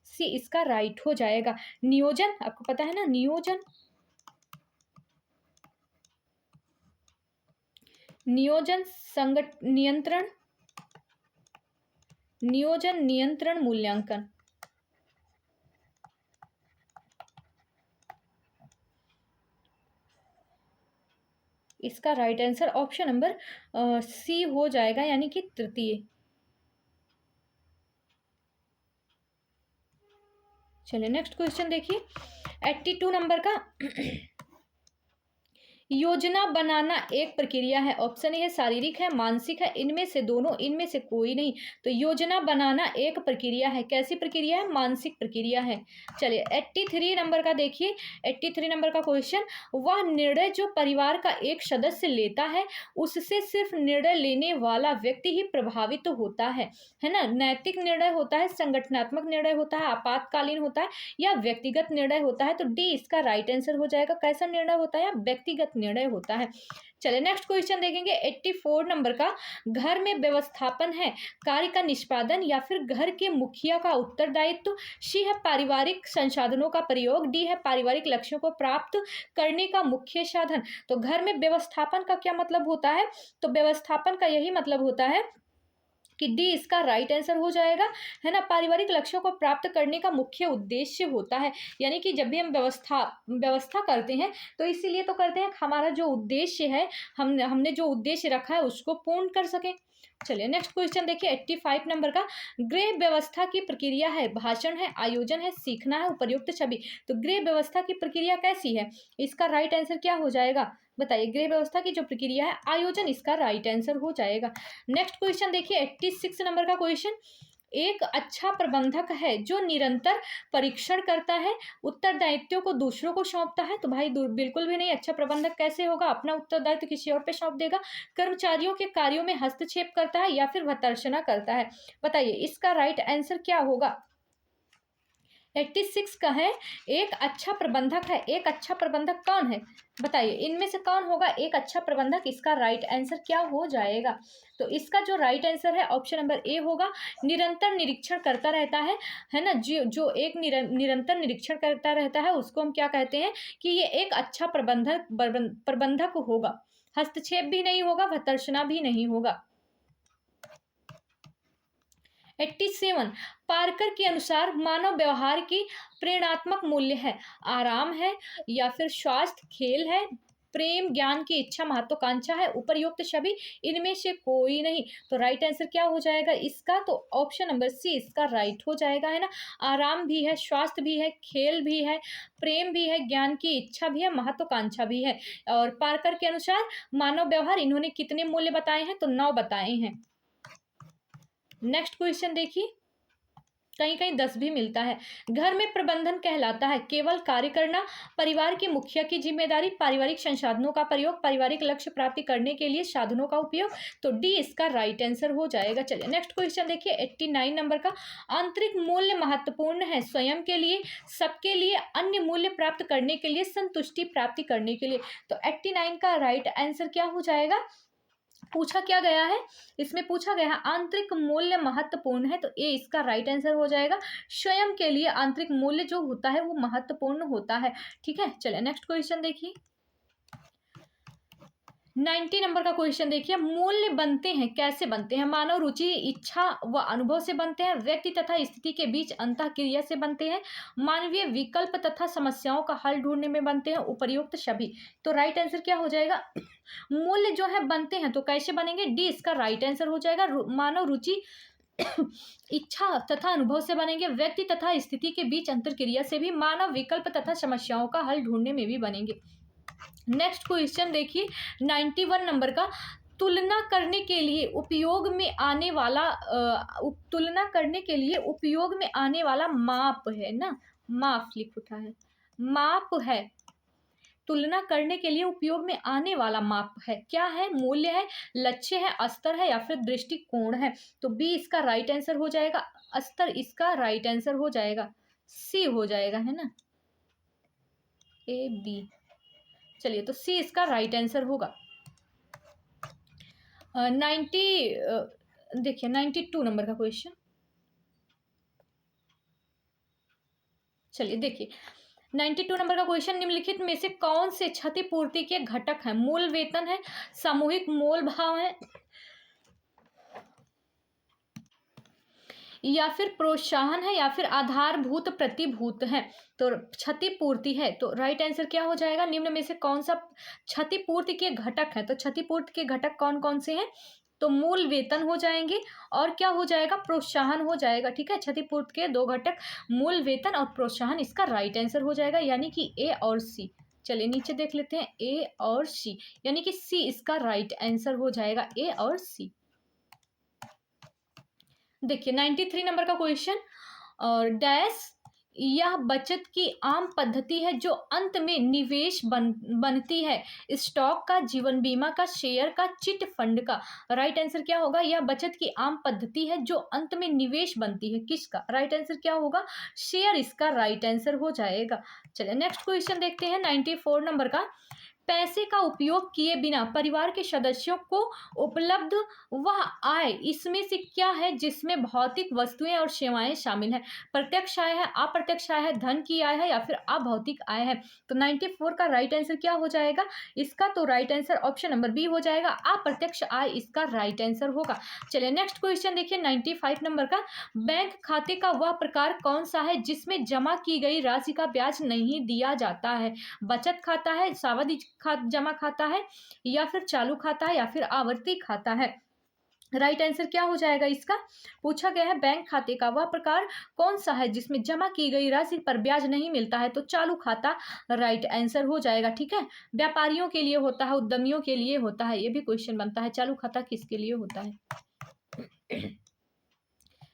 सी इसका राइट हो जाएगा। नियोजन, आपको पता है ना, नियोजन नियोजन नियंत्रण मूल्यांकन, इसका right answer option number C हो जाएगा, यानी कि तृतीय। चलिए नेक्स्ट क्वेश्चन देखिए 82 नंबर का, योजना बनाना एक प्रक्रिया है। ऑप्शन ए है शारीरिक है, मानसिक है, इनमें से दोनों, इनमें से कोई नहीं। तो योजना बनाना एक प्रक्रिया है। कैसी प्रक्रिया है? मानसिक प्रक्रिया है। चलिए 83 नंबर का देखिए, 83 नंबर का क्वेश्चन, वह निर्णय जो परिवार का एक सदस्य लेता है उससे सिर्फ निर्णय लेने वाला व्यक्ति ही प्रभावित होता है ना। नैतिक निर्णय होता है, संगठनात्मक निर्णय होता है, आपातकालीन होता है, या व्यक्तिगत निर्णय होता है। तो डी इसका राइट आंसर हो जाएगा। कैसा निर्णय होता है? व्यक्तिगत निर्णय होता है। चलिए नेक्स्ट क्वेश्चन देखेंगे 84 नंबर का। घर में व्यवस्थापन है कार्य का निष्पादन या फिर घर के मुखिया का उत्तरदायित्व। सी है पारिवारिक संसाधनों का प्रयोग। डी है पारिवारिक लक्ष्यों को प्राप्त करने का मुख्य साधन। तो घर में व्यवस्थापन का क्या मतलब होता है? तो व्यवस्थापन का यही मतलब होता है कि डी इसका राइट आंसर हो जाएगा, है ना। पारिवारिक लक्ष्यों को प्राप्त करने का मुख्य उद्देश्य होता है, यानी कि जब भी हम व्यवस्था करते हैं तो इसीलिए तो करते हैं हमारा जो उद्देश्य है, हमने जो उद्देश्य रखा है उसको पूर्ण कर सके। चलिए नेक्स्ट क्वेश्चन देखिए 85 नंबर का। गृह व्यवस्था की प्रक्रिया है भाषण है, आयोजन है, सीखना है, उपर्युक्त छवि। तो गृह व्यवस्था की प्रक्रिया कैसी है? इसका राइट आंसर क्या हो जाएगा? बताइए। गृह व्यवस्था की जो प्रक्रिया है आयोजन, इसका राइट आंसर हो जाएगा। नेक्स्ट क्वेश्चन देखिए 86 नंबर का क्वेश्चन। एक अच्छा प्रबंधक है जो निरंतर परीक्षण करता है, उत्तरदायित्व को दूसरों को सौंपता है। तो भाई बिल्कुल भी नहीं। अच्छा प्रबंधक कैसे होगा? अपना उत्तरदायित्व किसी और पे सौंप देगा, कर्मचारियों के कार्यों में हस्तक्षेप करता है या फिर भर्त्सना करता है। बताइए इसका राइट आंसर क्या होगा? 86 का है एक अच्छा प्रबंधक है। एक अच्छा प्रबंधक कौन है? बताइए इनमें से कौन होगा एक अच्छा प्रबंधक? इसका राइट आंसर क्या हो जाएगा? तो इसका जो राइट आंसर है ऑप्शन नंबर ए होगा, निरंतर निरीक्षण करता रहता है ना। जो एक निरंतर निरीक्षण करता रहता है उसको हम क्या कहते हैं कि ये एक अच्छा प्रबंधक होगा। हस्तक्षेप भी नहीं होगा, भर्त्सना भी नहीं होगा। 87 पार्कर के अनुसार मानव व्यवहार की प्रेरणात्मक मूल्य है आराम है या फिर स्वास्थ्य, खेल है, प्रेम, ज्ञान की इच्छा, महत्वाकांक्षा है, उपरयुक्त सभी, इनमें से कोई नहीं। तो राइट आंसर क्या हो जाएगा इसका? तो ऑप्शन नंबर सी इसका राइट हो जाएगा, है ना। आराम भी है, स्वास्थ्य भी है, खेल भी है, प्रेम भी है, ज्ञान की इच्छा भी है, महत्वाकांक्षा भी है। और पार्कर के अनुसार मानव व्यवहार इन्होंने कितने मूल्य बताए हैं? तो 9 बताए हैं। नेक्स्ट क्वेश्चन देखिए, कहीं कहीं 10 भी मिलता है। घर में प्रबंधन कहलाता है केवल कार्य करना, परिवार के मुखिया की जिम्मेदारी, पारिवारिक संसाधनों का प्रयोग, पारिवारिक लक्ष्य प्राप्ति करने के लिए साधनों का उपयोग। तो डी इसका राइट आंसर हो जाएगा। चलिए नेक्स्ट क्वेश्चन देखिए 89 नंबर का। आंतरिक मूल्य महत्वपूर्ण है स्वयं के लिए, सबके लिए, अन्य मूल्य प्राप्त करने के लिए, संतुष्टि प्राप्ति करने के लिए। तो 89 का राइट आंसर क्या हो जाएगा? पूछा क्या गया है? इसमें पूछा गया है आंतरिक मूल्य महत्वपूर्ण है, तो ए इसका राइट आंसर हो जाएगा। स्वयं के लिए आंतरिक मूल्य जो होता है वो महत्वपूर्ण होता है। ठीक है, चलिए नेक्स्ट क्वेश्चन देखिए 90 नंबर का क्वेश्चन देखिए। मूल्य बनते हैं कैसे बनते हैं? मानव रुचि, इच्छा व अनुभव से बनते हैं, व्यक्ति तथा स्थिति के बीच अंतःक्रिया से बनते हैं, मानवीय विकल्प तथा समस्याओं का हल ढूंढने में बनते हैं, उपर्युक्त सभी। तो राइट आंसर क्या हो जाएगा? मूल्य जो है बनते हैं तो कैसे बनेंगे? डी इसका राइट आंसर हो जाएगा। मानव रुचि इच्छा तथा अनुभव से बनेंगे, व्यक्ति तथा स्थिति के बीच अंतरक्रिया से भी, मानव विकल्प तथा समस्याओं का हल ढूंढने में भी बनेंगे। नेक्स्ट क्वेश्चन देखिए 91 नंबर का। तुलना करने के लिए उपयोग में आने वाला तुलना करने के लिए उपयोग में आने वाला माप है ना, माप लिखा है, माप है। तुलना करने के लिए उपयोग में आने वाला माप है, क्या है? मूल्य है, लक्ष्य है, स्तर है या फिर दृष्टिकोण है। तो बी इसका राइट आंसर हो जाएगा, स्तर इसका राइट आंसर हो जाएगा, सी हो जाएगा, है ना, ए बी। चलिए तो सी इसका राइट आंसर होगा। 92 नंबर का क्वेश्चन। चलिए देखिए 92 नंबर का क्वेश्चन। निम्नलिखित में से कौन से क्षतिपूर्ति के घटक हैं? मूल वेतन है, सामूहिक मोल भाव है या फिर प्रोत्साहन है या फिर आधारभूत प्रतिभूत है। तो क्षतिपूर्ति है, तो राइट आंसर क्या हो जाएगा? निम्न में से कौन सा क्षतिपूर्ति के घटक है? तो क्षतिपूर्ति के घटक कौन कौन से हैं? तो मूल वेतन हो जाएंगे और क्या हो जाएगा? प्रोत्साहन हो जाएगा। ठीक है, क्षतिपूर्ति के 2 घटक मूल वेतन और प्रोत्साहन, इसका राइट आंसर हो जाएगा, यानी कि ए और सी। चलिए नीचे देख लेते हैं, ए और सी, यानी कि सी इसका राइट आंसर हो जाएगा, ए और सी। देखिए 93 नंबर का क्वेश्चन। और डैश यह बचत की आम पद्धति है जो अंत में निवेश बनती है, स्टॉक का, जीवन बीमा का, शेयर का, चिट फंड का। राइट आंसर क्या होगा? यह बचत की आम पद्धति है जो अंत में निवेश बनती है, किसका? राइट आंसर क्या होगा? शेयर इसका राइट आंसर हो जाएगा। चलिए नेक्स्ट क्वेश्चन देखते हैं 94 नंबर का। पैसे का उपयोग किए बिना परिवार के सदस्यों को उपलब्ध वह आय इसमें से क्या है जिसमें भौतिक वस्तुएं और सेवाएं शामिल हैं? प्रत्यक्ष आय है, अप्रत्यक्ष आय है, धन की आय है या फिर अभौतिक आय है? तो 94 का राइट आंसर क्या हो जाएगा इसका? तो right answer option number B हो जाएगा, अप्रत्यक्ष आय इसका राइट आंसर होगा। चलिए नेक्स्ट क्वेश्चन देखिए 95 नंबर का। बैंक खाते का वह प्रकार कौन सा है जिसमें जमा की गई राशि का ब्याज नहीं दिया जाता है? बचत खाता है, सावधि जमा खाता है या फिर चालू खाता है या फिर आवर्ती खाता है? राइट आंसर क्या हो जाएगा इसका? पूछा गया है बैंक खाते का वह प्रकार कौन सा है जिसमें जमा की गई राशि पर ब्याज नहीं मिलता है? तो चालू खाता राइट आंसर हो जाएगा। ठीक है, व्यापारियों के लिए होता है, उद्यमियों के लिए होता है, ये भी क्वेश्चन बनता है। चालू खाता किसके लिए होता है?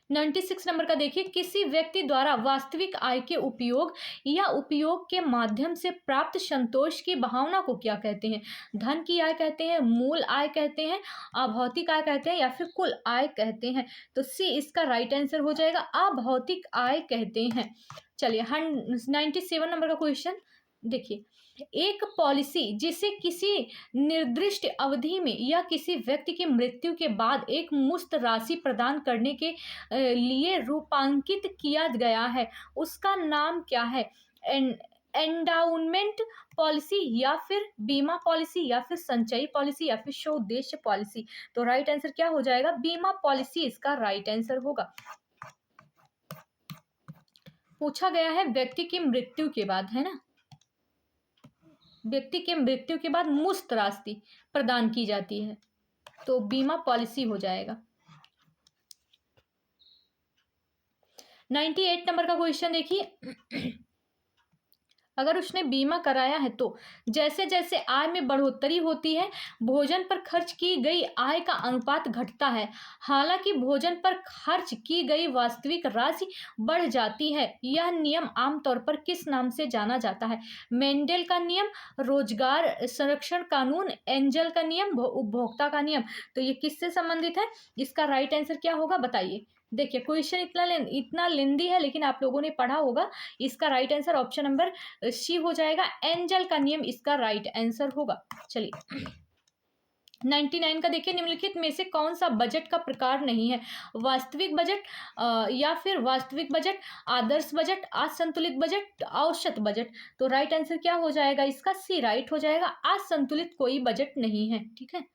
96 नंबर का देखिए, किसी व्यक्ति द्वारा वास्तविक आय के उपयोग या उपयोग के माध्यम से प्राप्त संतोष की भावना को क्या कहते हैं? धन की आय कहते हैं, मूल आय कहते हैं, अभौतिक आय कहते हैं या फिर कुल आय कहते हैं? तो सी इसका राइट आंसर हो जाएगा, अभौतिक आय कहते हैं। चलिए 97 नंबर का क्वेश्चन देखिए, एक पॉलिसी जिसे किसी निर्दिष्ट अवधि में या किसी व्यक्ति की मृत्यु के बाद एक मुश्त राशि प्रदान करने के लिए रूपांकित किया गया है उसका नाम क्या है? एंडाउनमेंट पॉलिसी या फिर बीमा पॉलिसी या फिर संचयी पॉलिसी या फिर स्वउद्देश्य पॉलिसी? तो राइट आंसर क्या हो जाएगा? बीमा पॉलिसी इसका राइट आंसर होगा। पूछा गया है व्यक्ति की मृत्यु के बाद, है ना, व्यक्ति के मृत्यु के बाद मुफ्त राशि प्रदान की जाती है, तो बीमा पॉलिसी हो जाएगा। 98 नंबर का क्वेश्चन देखिए, अगर उसने बीमा कराया है तो जैसे जैसे आय में बढ़ोतरी होती है भोजन पर खर्च की गई आय का अनुपात घटता है, हालांकि भोजन पर खर्च की गई वास्तविक राशि बढ़ जाती है। यह नियम आमतौर पर किस नाम से जाना जाता है? मेंडेल का नियम, रोजगार संरक्षण कानून, एंजल का नियम, उपभोक्ता का नियम? तो ये किससे संबंधित है? इसका राइट आंसर क्या होगा बताइए। देखिए क्वेश्चन इतना लेंदी है लेकिन आप लोगों ने पढ़ा होगा। इसका right answer option number C हो जाएगा, एंजल का नियम इसका राइट आंसर होगा। चलिए 99 का देखिए, निम्नलिखित में से कौन सा बजट का प्रकार नहीं है? वास्तविक बजट या फिर वास्तविक बजट, आदर्श बजट, असंतुलित बजट, औसत बजट? तो राइट आंसर क्या हो जाएगा इसका? सी राइट हो जाएगा, असंतुलित कोई बजट नहीं है। ठीक है,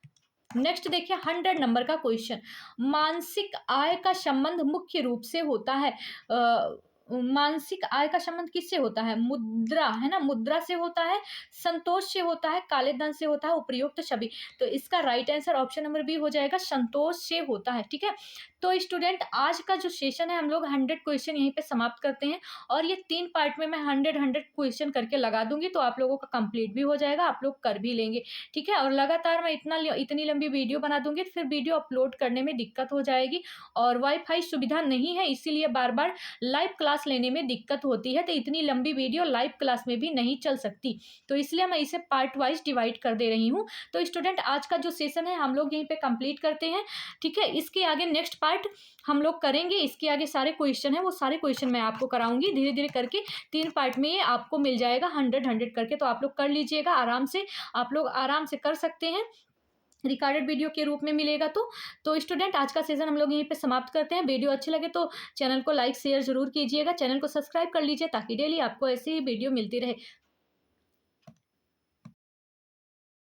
नेक्स्ट देखिए 100 नंबर का क्वेश्चन। मानसिक आय का संबंध मुख्य रूप से होता है मानसिक आय का संबंध किससे होता है? मुद्रा, है ना, मुद्रा से होता है, संतोष से होता है, काले धन से होता है, उपयुक्त छवि? तो इसका right answer option number B हो जाएगा, संतोष से होता है। ठीक है, तो स्टूडेंट आज का जो सेशन है हम लोग 100 क्वेश्चन यहीं पे समाप्त करते हैं और ये 3 पार्ट में मैं 100 क्वेश्चन करके लगा दूंगी, तो आप लोगों का कंप्लीट भी हो जाएगा, आप लोग कर भी लेंगे। ठीक है, और लगातार मैं इतनी लंबी वीडियो बना दूंगी, फिर वीडियो अपलोड करने में दिक्कत हो जाएगी और वाईफाई सुविधा नहीं है, इसीलिए बार बार लाइव क्लास लेने में दिक्कत होती है, तो इतनी लंबी वीडियो लाइव क्लास में भी नहीं चल सकती, तो इसलिए मैं इसे पार्ट वाइज डिवाइड कर दे रही हूँ। तो स्टूडेंट आज का जो सेशन है हम लोग यहीं पे कंप्लीट करते हैं। ठीक है, इसके आगे नेक्स्ट पार्ट हम लोग करेंगे, इसके आगे सारे क्वेश्चन है वो सारे क्वेश्चन मैं आपको कराऊंगी धीरे धीरे करके, 3 पार्ट में ये आपको मिल जाएगा 100 करके, तो आप लोग कर लीजिएगा आराम से, आप लोग आराम से कर सकते हैं, रिकॉर्डेड वीडियो के रूप में मिलेगा। तो स्टूडेंट आज का सेशन हम लोग यहीं पे समाप्त करते हैं। वीडियो अच्छे लगे तो चैनल को लाइक शेयर जरूर कीजिएगा, चैनल को सब्सक्राइब कर लीजिए ताकि डेली आपको ऐसी ही वीडियो मिलती रहे।